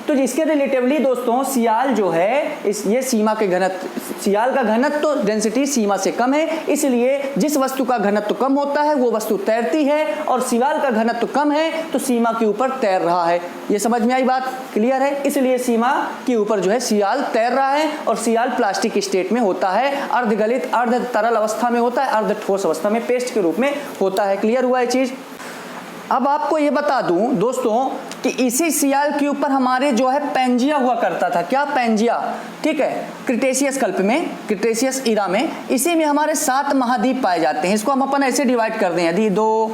तो इसके रिलेटिवली दोस्तों सियाल जो है ये सीमा के घनत्व, सियाल का घनत्व तो डेंसिटी सीमा से कम है, इसलिए जिस वस्तु का घनत्व कम होता है वो वस्तु तैरती है, और सियाल का घनत्व कम है तो सीमा के ऊपर तैर रहा है। ये समझ में आई बात? क्लियर है? इसलिए सीमा के ऊपर जो है सियाल तैर रहा है, और सियाल प्लास्टिक स्टेट में होता है, अर्धगलित अर्ध तरल अवस्था में होता है, अर्ध ठोस अवस्था में पेस्ट के रूप में होता है। क्लियर हुआ ये चीज? अब आपको ये बता दूं दोस्तों कि इसी सियाल के ऊपर हमारे जो है पेंजिया हुआ करता था। क्या? पेंजिया। ठीक है, क्रिटेशियस कल्प में, क्रिटेशियस ईरा में इसी में हमारे 7 महाद्वीप पाए जाते हैं। इसको हम अपन ऐसे डिवाइड कर दें, यदि 2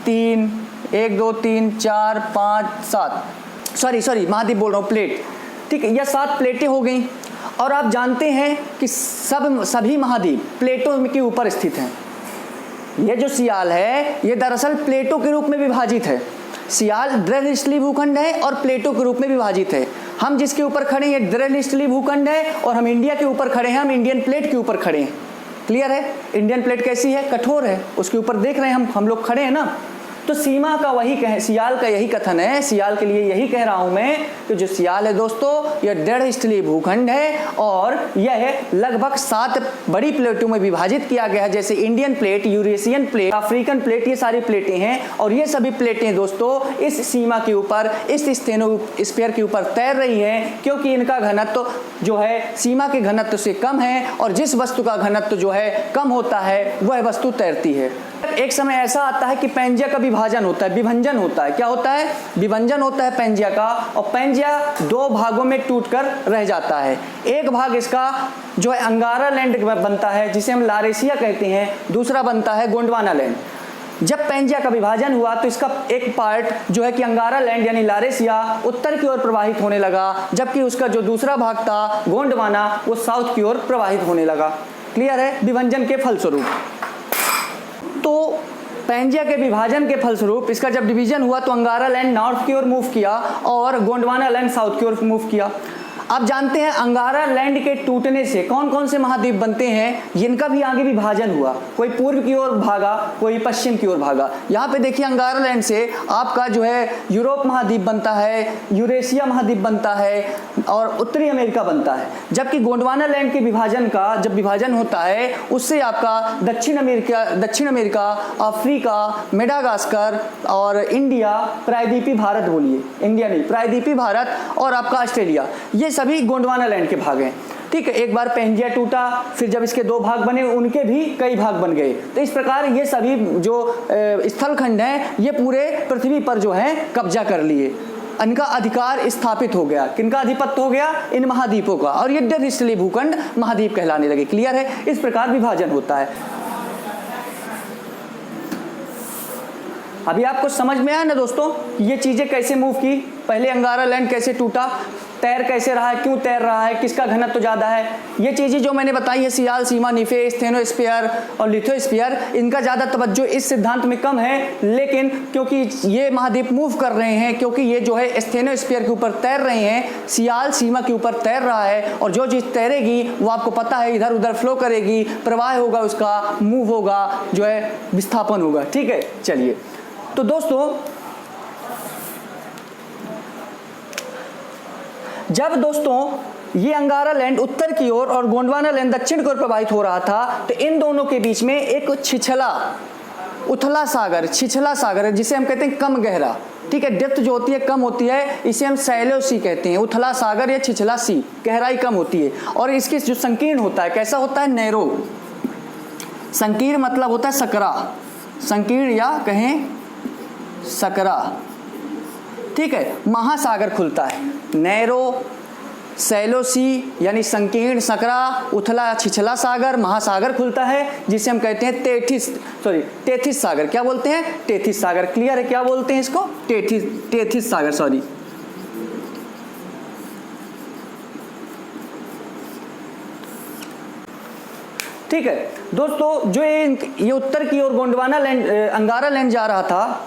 3 1 2 3 4 5 7 सॉरी महाद्वीप बोल रहा हूँ, प्लेट। ठीक है, यह 7 प्लेटें हो गई, और आप जानते हैं कि सभी महाद्वीप प्लेटों के ऊपर स्थित हैं। ये जो सियाल है ये दरअसल प्लेटों के रूप में विभाजित है। सियाल दृढ़स्थलीय भूखंड है और प्लेटों के रूप में विभाजित है। हम जिसके ऊपर खड़े हैं दृढ़स्थलीय भूखंड है, और हम इंडिया के ऊपर खड़े हैं, हम इंडियन प्लेट के ऊपर खड़े हैं। क्लियर है? इंडियन प्लेट कैसी है? कठोर है, उसके ऊपर देख रहे हैं हम लोग खड़े हैं ना। तो सीमा का वही सियाल का यही कथन है, सियाल के लिए यही कह रहा हूं मैं कि जो सियाल है दोस्तों यह दृढ़स्थलीय भूखंड है, और यह लगभग 7 बड़ी प्लेटों में विभाजित किया गया है, जैसे Indian plate, Eurasian plate, African plate, ये सारी प्लेटें हैं। और ये सभी प्लेटें दोस्तों इस सीमा के ऊपर, इस स्टेनोस्फीयर के ऊपर तैर रही हैं, क्योंकि इनका घनत्व जो है सीमा के घनत्व से कम है, और जिस वस्तु का घनत्व जो है कम होता है वह वस्तु तैरती है। एक समय ऐसा आता है कि पेंजिया का विभाजन होता है, विभंजन होता है। क्या होता है? विभंजन होता है पेंजिया का, और पेंजिया 2 भागों में टूटकर रह जाता है। एक भाग इसका जो है अंगारा लैंड बनता है, जिसे हम लारेशिया कहते हैं, दूसरा बनता है गोंडवाना लैंड। जब पेंजिया का विभाजन हुआ तो इसका एक पार्ट जो है कि अंगारा लैंड यानी लारेशिया उत्तर की ओर प्रवाहित होने लगा, जबकि उसका जो दूसरा भाग था गोंडवाना वो साउथ की ओर प्रवाहित होने लगा। क्लियर है? विभंजन के फलस्वरूप। तो पेंजिया के विभाजन के फलस्वरूप इसका जब डिवीजन हुआ तो अंगारा लैंड नॉर्थ की ओर मूव किया और गोंडवाना लैंड साउथ की ओर मूव किया। आप जानते हैं अंगारा लैंड के टूटने से कौन कौन से महाद्वीप बनते हैं, जिनका भी आगे विभाजन हुआ। कोई पूर्व की ओर भागा, कोई पश्चिम की ओर भागा। यहाँ पे देखिए अंगारा लैंड से आपका जो है यूरोप महाद्वीप बनता है, यूरेशिया महाद्वीप बनता है, और उत्तरी अमेरिका बनता है। जबकि गोंडवाना लैंड के विभाजन का जब विभाजन होता है उससे आपका दक्षिण अमेरिका, अफ्रीका, मेडागास्कर और इंडिया, प्रायद्वीपीय भारत, बोलिए इंडिया नहीं, प्रायद्वीपीय भारत और आपका ऑस्ट्रेलिया, ये सभी गोंडवाना लैंड के भाग हैं। ठीक है, एक बार पेंजिया टूटा, फिर जब इसके 2 भाग बने उनके भी कई भाग बन गए। तो इस प्रकार ये सभी जो स्थलखंड हैं ये पूरे पृथ्वी पर जो है कब्जा कर लिए, इनका अधिकार स्थापित हो गया। किनका अधिपत्य हो गया? इन महाद्वीपों का, और ये दृढ़स्थलीय भूखंड महाद्वीप कहलाने लगे। क्लियर है? इस प्रकार विभाजन होता है। अभी आपको समझ में आया ना दोस्तों ये चीजें कैसे मूव की? पहले अंगारा लैंड कैसे टूटा, तैर कैसे रहा है, क्यों तैर रहा है, किसका घनत्व तो ज्यादा है, ये चीजें जो मैंने बताई है सियाल, सीमा, निफे, स्टेनोस्फीयर और लिथोस्फीयर, इनका ज्यादा तवज्जो इस सिद्धांत में कम है। लेकिन क्योंकि ये महाद्वीप मूव कर रहे हैं, क्योंकि ये जो है स्टेनोस्फीयर के ऊपर तैर रहे हैं, सियाल सीमा के ऊपर तैर रहा है, और जो चीज तैरेगी वो आपको पता है इधर उधर फ्लो करेगी, प्रवाह होगा, उसका मूव होगा, जो है विस्थापन होगा। ठीक है, चलिए तो दोस्तों जब दोस्तों ये अंगारा लैंड उत्तर की ओर और गोंडवाना लैंड दक्षिण की ओर प्रवाहित हो रहा था, तो इन दोनों के बीच में एक उथला सागर है, जिसे हम कहते हैं कम गहरा। ठीक है, डेप्थ जो होती है कम होती है, इसे हम सैलो सी कहते हैं। उथला सागर या छिछला सी, गहराई कम होती है। और इसकी जो संकीर्ण होता है कैसा होता है? नैरो। संकीर्ण मतलब होता है सकरा, संकीर्ण या कहें सकरा। ठीक है, महासागर खुलता है। नैरो, सैलो सी यानी संकीर्ण, सकरा, उथला छिछला सागर, महासागर खुलता है, जिसे हम कहते हैं टेथिस सागर। क्या बोलते हैं? टेथिस सागर। क्लियर है? क्या बोलते हैं इसको? टेथिस सागर, सॉरी। ठीक है दोस्तों, जो ये उत्तर की ओर गोंडवाना लैंड, अंगारा लैंड जा रहा था,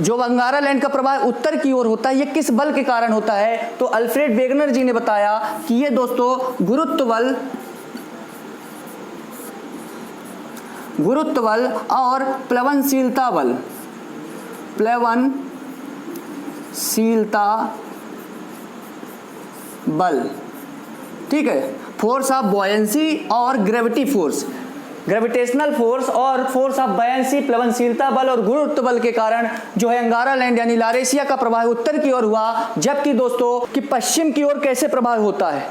जो अंगारा लैंड का प्रवाह उत्तर की ओर होता है, ये किस बल के कारण होता है? तो अल्फ्रेड वेगनर जी ने बताया कि ये दोस्तों गुरुत्व बल और प्लवनशीलता शीलता बल, ठीक है, फोर्स ऑफ बॉयंसी और ग्रेविटी फोर्स, ग्रेविटेशनल फोर्स और फोर्स ऑफ बॉयंसी, प्लवनशीलता बल और गुरुत्व बल के कारण जो है अंगारा लैंड यानी लारेशिया का प्रवाह उत्तर की ओर हुआ, जबकि दोस्तों कि पश्चिम की ओर कैसे प्रवाह होता है।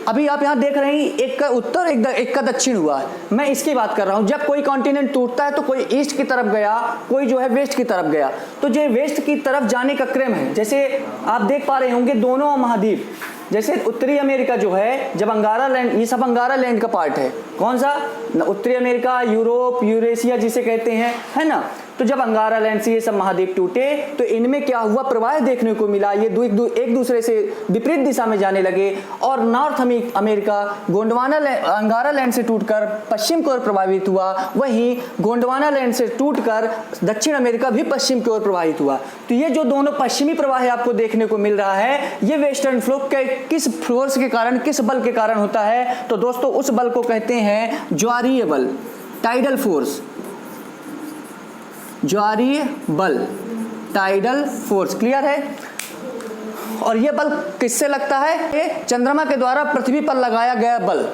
अभी आप यहाँ देख रहे हैं एक का उत्तर एक का दक्षिण हुआ है, मैं इसकी बात कर रहा हूँ। जब कोई कॉन्टिनेंट टूटता है तो कोई ईस्ट की तरफ गया, कोई जो है वेस्ट की तरफ गया, तो जो वेस्ट की तरफ जाने का क्रम है, जैसे आप देख पा रहे होंगे दोनों महाद्वीप, जैसे उत्तरी अमेरिका जो है, जब अंगारा लैंड, ये सब अंगारा लैंड का पार्ट है, कौन सा, उत्तरी अमेरिका, यूरोप, यूरेशिया जिसे कहते हैं, है ना। तो जब अंगारा लैंड से ये सब महाद्वीप टूटे तो इनमें क्या हुआ, प्रवाह देखने को मिला, ये एक दूसरे से विपरीत दिशा में जाने लगे और नॉर्थ अमेरिका गोंडवाना अंगारा लैंड से टूटकर पश्चिम की ओर प्रभावित हुआ, वहीं गोंडवाना लैंड से टूटकर दक्षिण अमेरिका भी पश्चिम की ओर प्रभावित हुआ। तो ये जो दोनों पश्चिमी प्रवाह आपको देखने को मिल रहा है, ये वेस्टर्न फ्लो किस फोर्स के कारण, किस बल के कारण होता है, तो दोस्तों उस बल को कहते हैं ज्वारीय बल, टाइडल फोर्स, ज्वारीय बल, टाइडल फोर्स, क्लियर है। और यह बल किससे लगता है, ये चंद्रमा के द्वारा पृथ्वी पर लगाया गया बल,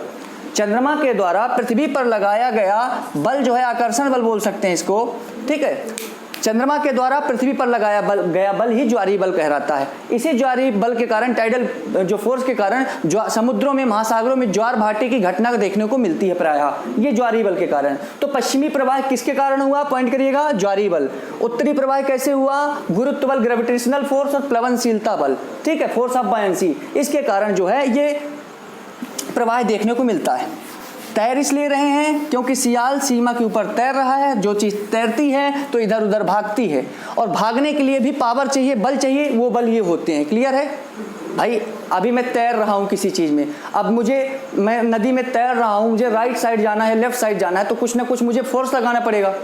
चंद्रमा के द्वारा पृथ्वी पर लगाया गया बल जो है आकर्षण बल बोल सकते हैं इसको, ठीक है। चंद्रमा के द्वारा पृथ्वी पर लगाया गया बल ही ज्वारीय बल कहलाता है। इसी ज्वारीय बल के कारण, टाइडल जो फोर्स के कारण समुद्रों में, महासागरों में ज्वार भाटे की घटना देखने को मिलती है प्रायः, ये ज्वारीय बल के कारण। तो पश्चिमी प्रवाह किसके कारण हुआ, पॉइंट करिएगा, ज्वारीय बल। उत्तरी प्रवाह कैसे हुआ, गुरुत्व बल, ग्रेविटेशनल फोर्स और प्लवनशीलता बल, ठीक है, फोर्स ऑफ बायंसी, इसके कारण जो है ये प्रवाह देखने को मिलता है। तैर इसलिए रहे हैं क्योंकि सियाल सीमा के ऊपर तैर रहा है, जो चीज़ तैरती है तो इधर उधर भागती है, और भागने के लिए भी पावर चाहिए, बल चाहिए, वो बल ये होते हैं, क्लियर है भाई। अभी मैं तैर रहा हूँ किसी चीज़ में, अब मैं नदी में तैर रहा हूँ, मुझे राइट साइड जाना है, लेफ्ट साइड जाना है, तो कुछ ना कुछ मुझे फोर्स लगाना पड़ेगा,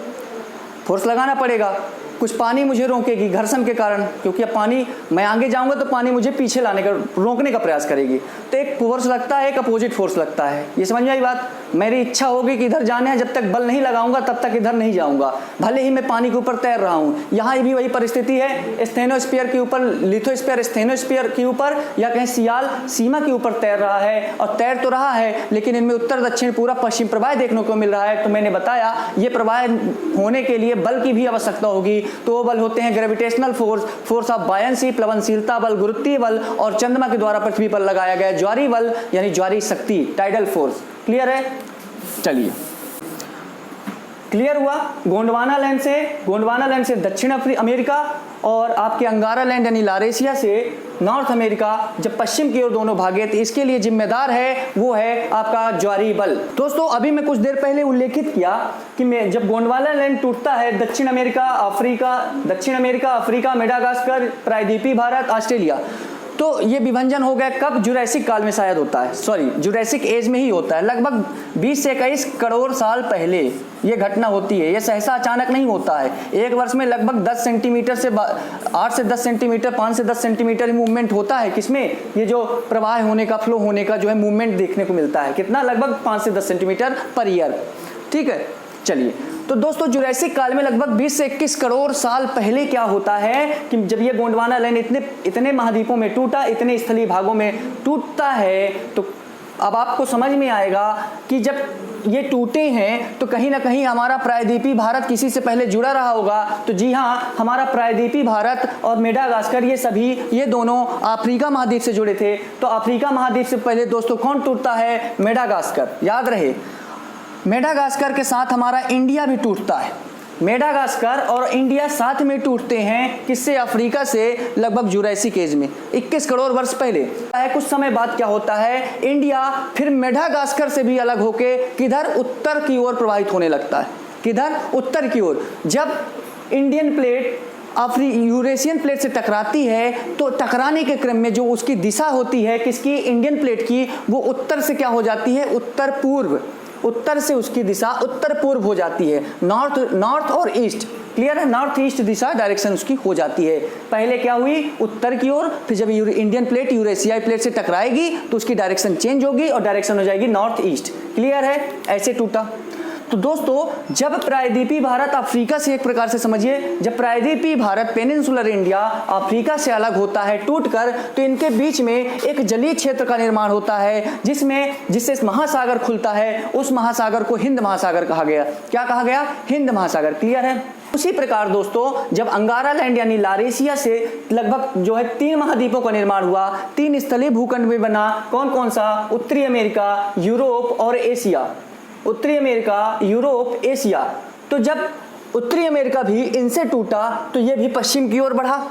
फोर्स लगाना पड़ेगा। कुछ पानी मुझे रोकेगी घर्षण के कारण, क्योंकि अब पानी, मैं आगे जाऊंगा तो पानी मुझे पीछे लाने का, रोकने का प्रयास करेगी, तो एक फोर्स लगता है, एक अपोजिट फोर्स लगता है। ये समझ में आई बात। मेरी इच्छा होगी कि इधर जाना है, जब तक बल नहीं लगाऊंगा तब तक इधर नहीं जाऊंगा, भले ही मैं पानी के ऊपर तैर रहा हूँ। यहाँ भी वही परिस्थिति है, स्टेनोस्फीयर के ऊपर, लिथोस्फीयर स्टेनोस्फीयर के ऊपर, या कहीं सियाल सीमा के ऊपर तैर रहा है, और तैर तो रहा है लेकिन इनमें उत्तर दक्षिण पूरा पश्चिम प्रवाह देखने को मिल रहा है। तो मैंने बताया ये प्रवाह होने के लिए बल की भी आवश्यकता होगी, तो वो बल होते हैं gravitational force, force of buoyancy, प्लवनशीलता बल, गुरुत्वीय बल, और चंद्रमा के द्वारा पृथ्वी पर लगाया गया ज्वारीय बल यानी ज्वारीय शक्ति, टाइडल फोर्स, क्लियर है। चलिए, क्लियर हुआ। गोंडवाना लैंड से दक्षिण अमेरिका और आपके अंगारा लैंड यानी लारेशिया से नॉर्थ अमेरिका जब पश्चिम की ओर दोनों भागे, तो इसके लिए जिम्मेदार है वो है आपका ज्वारीय बल। दोस्तों अभी मैं कुछ देर पहले उल्लेखित किया कि जब गोंडवाना लैंड टूटता है, दक्षिण अमेरिका, अफ्रीका, मेडागास्कर, प्रायद्वीपीय भारत, ऑस्ट्रेलिया, तो ये विभंजन हो गया कब, जुरैसिक काल में शायद होता है, सॉरी जुरैसिक एज में ही होता है, लगभग 20 से 21 करोड़ साल पहले ये घटना होती है। ये सहसा अचानक नहीं होता है, एक वर्ष में लगभग 10 सेंटीमीटर से 8 से 10 सेंटीमीटर, 5 से 10 सेंटीमीटर मूवमेंट होता है। किसमें, ये जो प्रवाह होने का, फ्लो होने का जो है मूवमेंट देखने को मिलता है, कितना, लगभग 5 से 10 सेंटीमीटर पर ईयर, ठीक है। चलिए, तो दोस्तों जुरैसिक काल में लगभग 20 से 21 करोड़ साल पहले क्या होता है कि जब ये गोंडवाना लैंड इतने महाद्वीपों में टूटा, इतने स्थलीय भागों में टूटता है, तो अब आपको समझ में आएगा कि जब ये टूटे हैं तो कहीं ना कहीं हमारा प्रायद्वीपीय भारत किसी से पहले जुड़ा रहा होगा। तो जी हाँ, हमारा प्रायद्वीपीय भारत और मेडागास्कर ये दोनों अफ्रीका महाद्वीप से जुड़े थे। तो अफ्रीका महाद्वीप से पहले दोस्तों कौन टूटता है, मेडागास्कर, याद रहे। मेडागास्कर के साथ हमारा इंडिया भी टूटता है, मेडागास्कर और इंडिया साथ में टूटते हैं, किससे, अफ्रीका से, लगभग जुरैसिक एज में 21 करोड़ वर्ष पहले। कुछ समय बाद क्या होता है, इंडिया फिर मेडागास्कर से भी अलग होके किधर, उत्तर की ओर प्रवाहित होने लगता है। किधर, उत्तर की ओर। जब इंडियन प्लेट यूरेशियन प्लेट से टकराती है, तो टकराने के क्रम में जो उसकी दिशा होती है किसकी, इंडियन प्लेट की, वो उत्तर से क्या हो जाती है, उत्तर पूर्व, उत्तर से उसकी दिशा उत्तर पूर्व हो जाती है, नॉर्थ और ईस्ट, क्लियर है, नॉर्थ ईस्ट दिशा डायरेक्शन उसकी हो जाती है। पहले क्या हुई, उत्तर की ओर, फिर जब इंडियन प्लेट यूरेशियाई प्लेट से टकराएगी तो उसकी डायरेक्शन चेंज होगी और डायरेक्शन हो जाएगी नॉर्थ ईस्ट, क्लियर है, ऐसे टूटा। तो दोस्तों जब प्रायद्वीपीय भारत अफ्रीका से, एक प्रकार से समझिए, जब प्रायद्वीपीय भारत पेनिनसुलर इंडिया अफ्रीका से अलग होता है टूटकर, तो इनके बीच में एक जलीय क्षेत्र का निर्माण होता है जिससे महासागर खुलता है। उस महासागर को हिंद महासागर कहा गया। क्या कहा गया? हिंद महासागर। क्लियर है? उसी प्रकार दोस्तों जब अंगारा लैंड यानी लारेशिया से लगभग जो है 3 महाद्वीपों का निर्माण हुआ, 3 स्थलीय भूखंड में बना। कौन कौन सा? उत्तरी अमेरिका, यूरोप और एशिया। उत्तरी अमेरिका, यूरोप, एशिया। तो जब उत्तरी अमेरिका भी इनसे टूटा तो ये भी पश्चिम की ओर बढ़ा।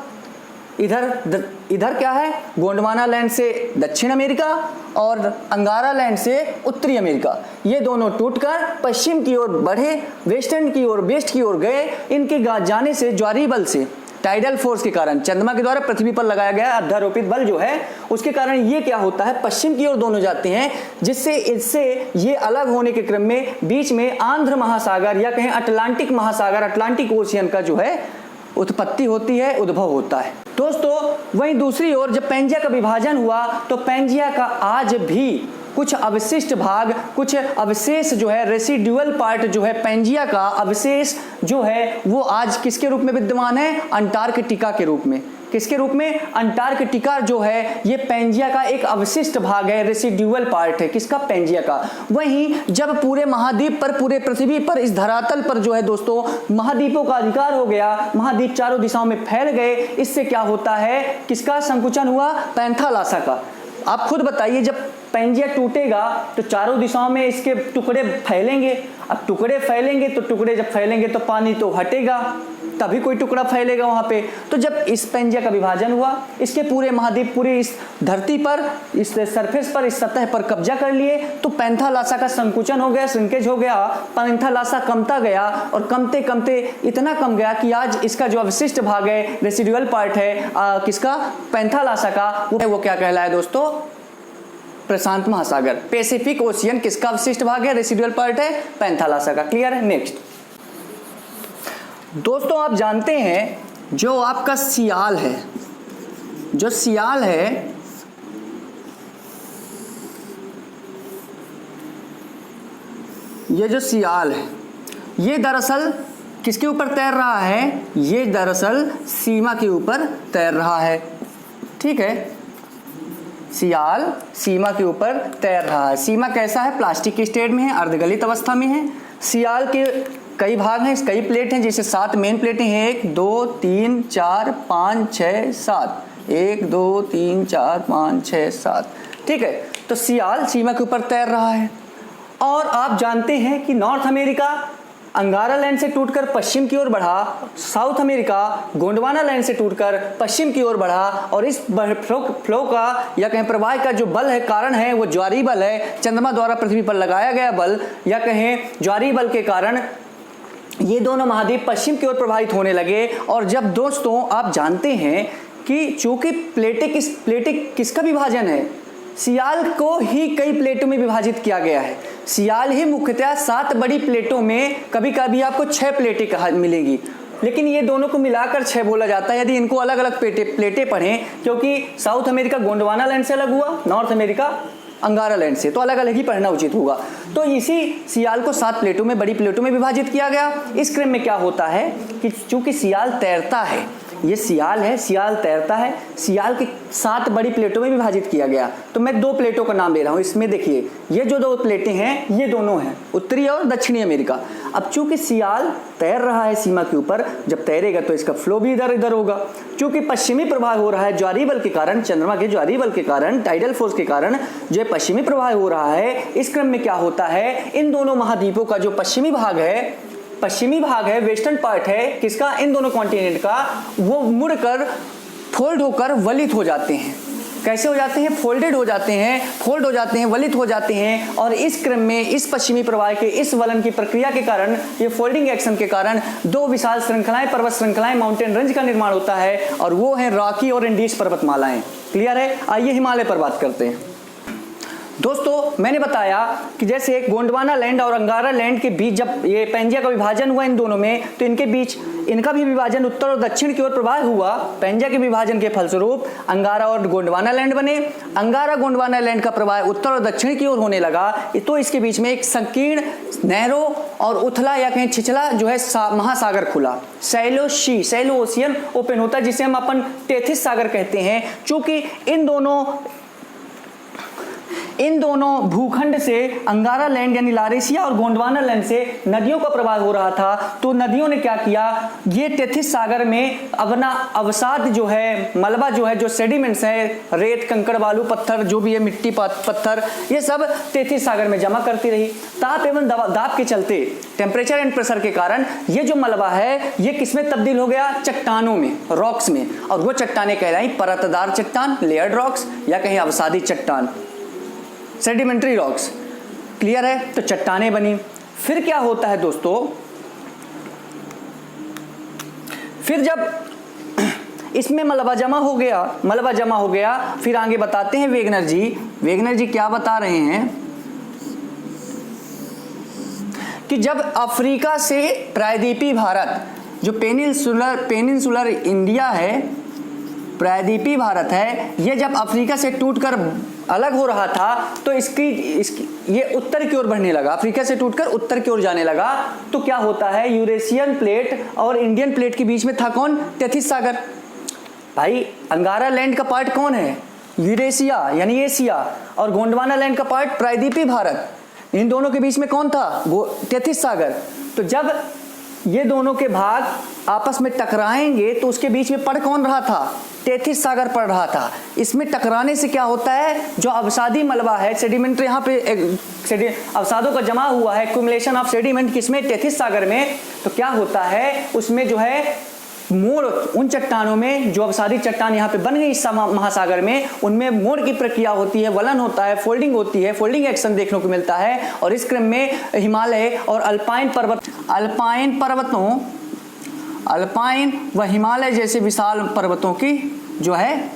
इधर क्या है? गोंडवाना लैंड से दक्षिण अमेरिका और अंगारा लैंड से उत्तरी अमेरिका। ये दोनों टूटकर पश्चिम की ओर बढ़े, वेस्टर्न की ओर, वेस्ट की ओर गए। इनके जाने से ज्वारीय बल से, टाइडल फोर्स के कारण, चंद्रमा के द्वारा पृथ्वी पर लगाया गया अध्यारोपित बल जो है, उसके कारण ये क्या होता है? पश्चिम की ओर दोनों जाते हैं, जिससे इससे ये अलग होने के क्रम में बीच में आंध्र महासागर या कहें अटलांटिक महासागर, अटलांटिक ओशियन का जो है उत्पत्ति होती है, उद्भव होता है। दोस्तों वहीं दूसरी ओर जब पैंजिया का विभाजन हुआ तो पैंजिया का आज भी कुछ अवशिष्ट भाग, कुछ अवशेष जो है, रेसिडुअल पार्ट जो है पैंजिया का अवशेष जो है, वो आज किसके रूप में विद्यमान है? अंटार्कटिका के रूप में। किसके रूप में? अंटार्कटिका जो है ये पैंजिया का एक अवशिष्ट भाग है, रेसिडुअल पार्ट है। किसका? पैंजिया का। वहीं जब पूरे महाद्वीप पर, पूरे पृथ्वी पर, इस धरातल पर जो है दोस्तों महाद्वीपों का अधिकार हो गया, महाद्वीप चारों दिशाओं में फैल गए, इससे क्या होता है? किसका संकुचन हुआ? पैंथालासा का। आप खुद बताइए, जब पैंजिया टूटेगा तो चारों दिशाओं में इसके टुकड़े फैलेंगे। अब टुकड़े फैलेंगे तो टुकड़े जब फैलेंगे तो पानी तो हटेगा, तभी कोई टुकड़ा फैलेगा वहां पे। तो जब इस पैंजिया का विभाजन हुआ, इसके पूरे महाद्वीप, पूरे इस धरती पर, इस सरफेस पर, इस सतह पर कब्जा कर लिए, तो पैंथालासा का संकुचन हो गया, श्रिंकेज हो गया। पैंथालासा कमता गया और कमते कमते इतना कम गया कि आज इसका जो अवशिष्ट भाग है, रेसिडुअल पार्ट है किसका? पैंथालासा का, वो क्या कहलाया दोस्तों? प्रशांत महासागर, पैसिफिक ओशियन किसका अवशिष्ट भाग है? रेसिडुअल पार्ट है पैंथालासा का। क्लियर है? नेक्स्ट दोस्तों आप जानते हैं जो आपका सियाल है, जो सियाल है ये जो सियाल है ये दरअसल किसके ऊपर तैर रहा है? ये दरअसल सीमा के ऊपर तैर रहा है। ठीक है, सियाल सीमा के ऊपर तैर रहा है। सीमा कैसा है? प्लास्टिक के स्टेट में है, अर्धगलित अवस्था में है। सियाल के कई भाग हैं, कई प्लेट हैं, जैसे 7 मेन प्लेटें हैं, 1 2 3 4 5 6 7, 1 2 3 4 5 6 7। ठीक है, तो सियाल सीमा के ऊपर तैर रहा है। और आप जानते हैं कि नॉर्थ अमेरिका अंगारा लैंड से टूटकर पश्चिम की ओर बढ़ा, साउथ अमेरिका गोंडवाना लैंड से टूटकर पश्चिम की ओर बढ़ा, और इस फ्लो का या कहें प्रवाह का जो बल है, कारण है, वो ज्वारीय बल है, चंद्रमा द्वारा पृथ्वी पर लगाया गया बल, या कहें ज्वारीय बल के कारण ये दोनों महाद्वीप पश्चिम की ओर प्रभावित होने लगे। और जब दोस्तों आप जानते हैं कि चूंकि प्लेटिक किसका विभाजन है? सियाल को ही कई प्लेटों में विभाजित किया गया है। सियाल ही मुख्यतः 7 बड़ी प्लेटों में, कभी कभी आपको 6 प्लेटें मिलेगी, लेकिन ये दोनों को मिलाकर 6 बोला जाता है यदि इनको अलग अलग प्लेटें पढ़ें, क्योंकि साउथ अमेरिका गोंडवाना लैंड से अलग हुआ, नॉर्थ अमेरिका अंगारा लैंड से, तो अलग अलग ही पढ़ना उचित होगा। तो इसी सियाल को 7 प्लेटों में, बड़ी प्लेटों में विभाजित किया गया। इस क्रम में क्या होता है कि चूंकि सियाल तैरता है, ये सियाल है, सियाल तैरता है, सियाल के 7 बड़ी प्लेटों में विभाजित किया गया। तो मैं 2 प्लेटों का नाम ले रहा हूं। इसमें देखिए ये जो 2 प्लेटें हैं ये दोनों हैं उत्तरी और दक्षिणी अमेरिका। अब चूंकि सियाल तैर रहा है सीमा के ऊपर, जब तैरेगा तो इसका फ्लो भी इधर इधर होगा। चूंकि पश्चिमी प्रवाह हो रहा है ज्वारीय बल के कारण, चंद्रमा के ज्वारीय बल के कारण, टाइडल फोर्स के कारण जो पश्चिमी प्रवाह हो रहा है, इस क्रम में क्या होता है, इन दोनों महाद्वीपों का जो पश्चिमी भाग है, वेस्टर्न पार्ट है किसका? इन दोनों कॉन्टिनेंट का, वो मुड़कर फोल्ड होकर वलित हो जाते हैं। कैसे हो जाते हैं? फोल्ड हो जाते हैं, वलित हो जाते हैं। और इस क्रम में इस पश्चिमी प्रवाह के इस वलन की प्रक्रिया के कारण, ये फोल्डिंग एक्शन के कारण 2 विशाल श्रृंखलाएं, पर्वत श्रृंखलाएं, माउंटेन रेंज का निर्माण होता है, और वो है रॉकी और इंडीज पर्वतमालाएं। क्लियर है? आइए हिमालय पर बात करते हैं। दोस्तों मैंने बताया कि जैसे गोंडवाना लैंड और अंगारा लैंड के बीच जब ये पेंजिया का विभाजन हुआ इन दोनों में, तो इनके बीच इनका भी विभाजन उत्तर और दक्षिण की ओर प्रवाह हुआ। पेंजिया के विभाजन के फलस्वरूप अंगारा और गोंडवाना लैंड बने। अंगारा गोंडवाना लैंड का प्रवाह उत्तर और दक्षिण की ओर होने लगा, तो इसके बीच में एक संकीर्ण नहरों और उथला या कहीं छिछला जो है महासागर खुला। सैलो ओशियन ओपन होता है, जिसे हम अपन टेथिस सागर कहते हैं। चूंकि इन दोनों भूखंड से अंगारा लैंड यानी लारेशिया और गोंडवाना लैंड से नदियों का प्रवाह हो रहा था, तो नदियों ने क्या किया, ये टेथिस सागर में अपना अवसाद जो है, मलबा जो है, जो सेडिमेंट्स है, रेत कंकड़ बालू पत्थर जो भी है, मिट्टी पत्थर, ये सब टेथिस सागर में जमा करती रही। ताप एवं दाब के चलते, टेम्परेचर एंड प्रेशर के कारण ये जो मलबा है ये किसमें तब्दील हो गया, चट्टानों में, रॉक्स में। और वो चट्टानें कहलाई परतदार चट्टान, लेयर्ड रॉक्स, या कहीं अवसादी चट्टान, सेडिमेंट्री रॉक्स। क्लियर है? तो चट्टानें बनी। फिर क्या होता है दोस्तों, फिर जब इसमें मलबा जमा हो गया, फिर आगे बताते हैं वेगनर जी क्या बता रहे हैं कि जब अफ्रीका से प्रायद्वीपीय भारत, जो पेनिनसुलर इंडिया है, प्रायद्वीपीय भारत है, ये जब अफ्रीका से टूटकर अलग हो रहा था, तो इसकी ये उत्तर की ओर बढ़ने लगा, अफ्रीका से टूटकर उत्तर की ओर जाने लगा। तो क्या होता है, यूरेशियन प्लेट और इंडियन प्लेट के बीच में था कौन, टेथिस सागर। भाई अंगारा लैंड का पार्ट कौन है, यूरेशिया यानी एशिया, और गोंडवाना लैंड का पार्ट प्रायद्वीपीय भारत। इन दोनों के बीच में कौन था, वो टेथिस सागर। तो जब ये दोनों के भाग आपस में टकराएंगे तो उसके बीच में पड़ कौन रहा था, टेथिस सागर पड़ रहा था। इसमें टकराने से क्या होता है, जो अवसादी मलबा है, सेडिमेंट, यहाँ पे अवसादों का जमा हुआ है, एक्युमुलेशन ऑफ सेडिमेंट किसमें, टेथिस सागर में। तो क्या होता है, उसमें जो है मोड़, उन चट्टानों में जो अवसादी चट्टान यहाँ पे बन गई इस महासागर में, उनमें मोड़ की प्रक्रिया होती है, वलन होता है, फोल्डिंग होती है, फोल्डिंग एक्शन देखने को मिलता है। और इस क्रम में हिमालय और अल्पाइन व हिमालय जैसे विशाल पर्वतों की जो है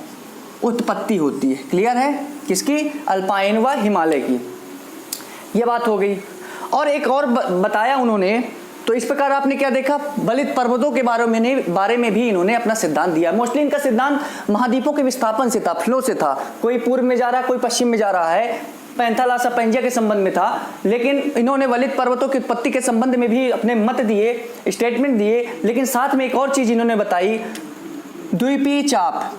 उत्पत्ति होती है। क्लियर है? किसकी, अल्पाइन व हिमालय की। ये बात हो गई। और एक और बताया उन्होंने, तो इस प्रकार आपने क्या देखा, बलित पर्वतों के बारे में भी इन्होंने अपना सिद्धांत दिया। मोस्टली इनका सिद्धांत महाद्वीपों के विस्थापन से था, फ्लो से था, कोई पूर्व में जा रहा है, कोई पश्चिम में जा रहा है, पैंथालासा पेंजिया के संबंध में था। लेकिन इन्होंने वलित पर्वतों की उत्पत्ति के संबंध में भी अपने मत दिए, स्टेटमेंट दिए। लेकिन साथ में एक और चीज इन्होंने बताई, द्वीपीय चाप।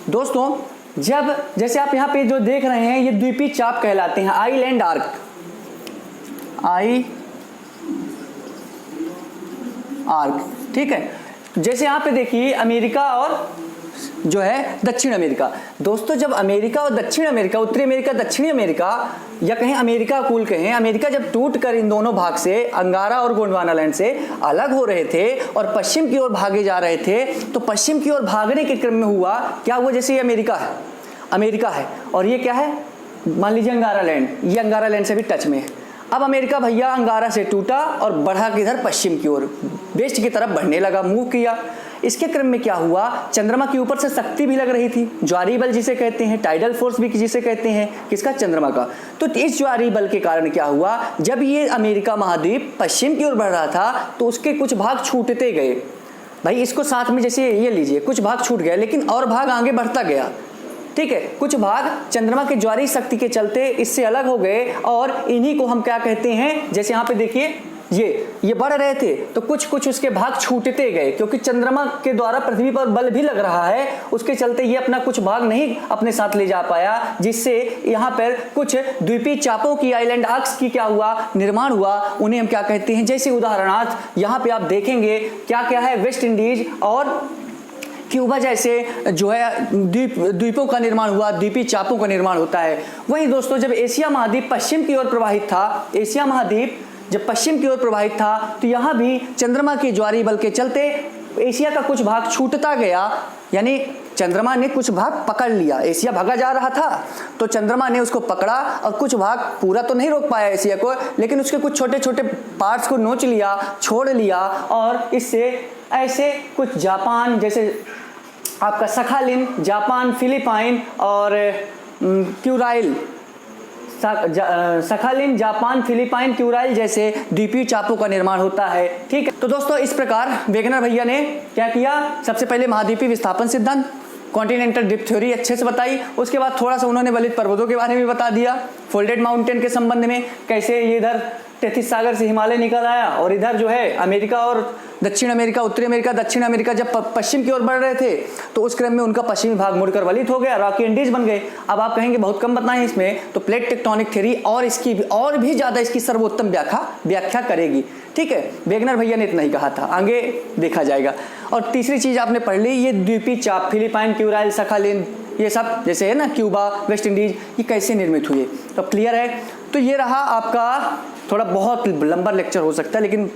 दोस्तों जब जैसे आप यहाँ पे जो देख रहे हैं, ये द्वीपीय चाप कहलाते हैं, आइलैंड आर्क, ठीक है। जैसे यहाँ पे देखिए अमेरिका और जो है दक्षिण अमेरिका। दोस्तों जब अमेरिका और दक्षिण अमेरिका, उत्तरी अमेरिका, दक्षिणी अमेरिका, या कहें अमेरिका कूल कहें, अमेरिका जब टूट कर इन दोनों भाग से, अंगारा और गोंडवाना लैंड से अलग हो रहे थे और पश्चिम की ओर भागे जा रहे थे, तो पश्चिम की ओर भागने के क्रम में हुआ क्या हुआ, जैसे ये अमेरिका है और ये क्या है, मान लीजिए अंगारा लैंड, ये अंगारा लैंड से भी टच में है। अब अमेरिका भैया अंगारा से टूटा और बढ़ा किधर, पश्चिम की ओर, वेस्ट की तरफ बढ़ने लगा, मूव किया। इसके क्रम में क्या हुआ, चंद्रमा के ऊपर से शक्ति भी लग रही थी, ज्वारीय बल जिसे कहते हैं, टाइडल फोर्स भी जिसे कहते हैं, किसका, चंद्रमा का। तो इस ज्वारीय बल के कारण क्या हुआ, जब ये अमेरिका महाद्वीप पश्चिम की ओर बढ़ रहा था तो उसके कुछ भाग छूटते गए। भाई इसको साथ में जैसे ये लीजिए, कुछ भाग छूट गए लेकिन और भाग आगे बढ़ता गया, ठीक है। कुछ भाग चंद्रमा के ज्वारीय शक्ति के चलते इससे अलग हो गए और इन्हीं को हम क्या कहते हैं, जैसे यहाँ पे देखिए ये बढ़ रहे थे तो कुछ उसके भाग छूटते गए, क्योंकि चंद्रमा के द्वारा पृथ्वी पर बल भी लग रहा है, उसके चलते ये अपना कुछ भाग नहीं अपने साथ ले जा पाया, जिससे यहाँ पर कुछ द्वीपीय चापों की, आइलैंड आर्क्स की क्या हुआ, निर्माण हुआ। उन्हें हम क्या कहते हैं, जैसे उदाहरणार्थ यहाँ पे आप देखेंगे क्या क्या है, वेस्ट इंडीज और क्यूबा जैसे जो है द्वीपों का निर्माण हुआ, द्वीपीय चापों का निर्माण होता है। वहीं दोस्तों जब एशिया महाद्वीप पश्चिम की ओर प्रवाहित था, एशिया महाद्वीप जब पश्चिम की ओर प्रवाहित था तो यहाँ भी चंद्रमा के ज्वारीय बल के चलते एशिया का कुछ भाग छूटता गया, यानी चंद्रमा ने कुछ भाग पकड़ लिया, एशिया भागा जा रहा था तो चंद्रमा ने उसको पकड़ा और कुछ भाग, पूरा तो नहीं रोक पाया एशिया को, लेकिन उसके कुछ छोटे छोटे पार्ट्स को नोच लिया, छोड़ लिया, और इससे ऐसे कुछ जापान जैसे आपका सखालिन, जापान, फिलीपाइन और Kuril, Sakhalin, Japan, Philippine, Kuril जैसे द्वीपीय चापों का निर्माण होता है। ठीक है, तो दोस्तों इस प्रकार वेगनर भैया ने क्या किया, सबसे पहले महाद्वीपीय विस्थापन सिद्धांत, कॉन्टिनेंटल ड्रिफ्ट थ्योरी अच्छे से बताई। उसके बाद थोड़ा सा उन्होंने वलित पर्वतों के बारे में बता दिया, फोल्डेड माउंटेन के संबंध में, कैसे ये इधर तैतीस सागर से हिमालय निकल आया और इधर जो है अमेरिका और दक्षिण अमेरिका, उत्तरी अमेरिका, दक्षिण अमेरिका जब पश्चिम की ओर बढ़ रहे थे तो उस क्रम में उनका पश्चिमी भाग मुड़कर वलित हो गया, रॉकी एंडीज बन गए। अब आप कहेंगे बहुत कम बताएं इसमें, तो प्लेट टेक्टोनिक थ्योरी और इसकी और भी ज़्यादा इसकी सर्वोत्तम व्याख्या करेगी। ठीक है, वेगनर भैया ने इतना ही कहा था, आगे देखा जाएगा। और तीसरी चीज़ आपने पढ़ ली, ये द्वीपीय चाप, फिलीपाइन, क्यूराइल, सखालिन, ये सब जैसे है ना, क्यूबा, वेस्ट इंडीज, ये कैसे निर्मित हुए, तो क्लियर है। तो ये रहा आपका, थोड़ा बहुत लंबा लेक्चर हो सकता है लेकिन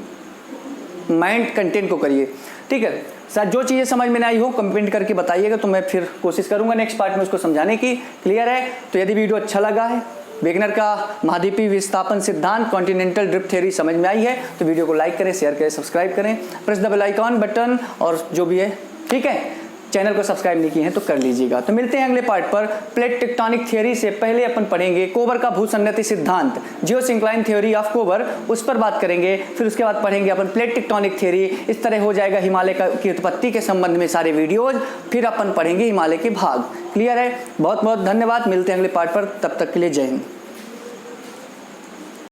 माइंड कंटेंट को करिए। ठीक है सर, जो चीज़ें समझ में नहीं हो कमेंट करके बताइएगा, तो मैं फिर कोशिश करूंगा नेक्स्ट पार्ट में उसको समझाने की। क्लियर है, तो यदि वीडियो अच्छा लगा है, वेगनर का महाद्वीपीय विस्थापन सिद्धांत, कॉन्टिनेंटल ड्रिफ्ट थ्योरी समझ में आई है, तो वीडियो को लाइक करें, शेयर करें, सब्सक्राइब करें, press the bell icon button और जो भी है। ठीक है, चैनल को सब्सक्राइब नहीं किए हैं तो कर लीजिएगा। तो मिलते हैं अगले पार्ट पर। प्लेट टेक्टोनिक थ्योरी से पहले अपन पढ़ेंगे कोबर का भूसन्नति सिद्धांत, जियोसिंक्लाइन थ्योरी ऑफ कोबर, उस पर बात करेंगे। फिर उसके बाद पढ़ेंगे अपन प्लेट टेक्टोनिक थ्योरी। इस तरह हो जाएगा हिमालय की उत्पत्ति के संबंध में सारे वीडियोज, फिर अपन पढ़ेंगे हिमालय के भाग। क्लियर है, बहुत बहुत धन्यवाद, मिलते हैं अगले पार्ट पर, तब तक के लिए जय हिंद।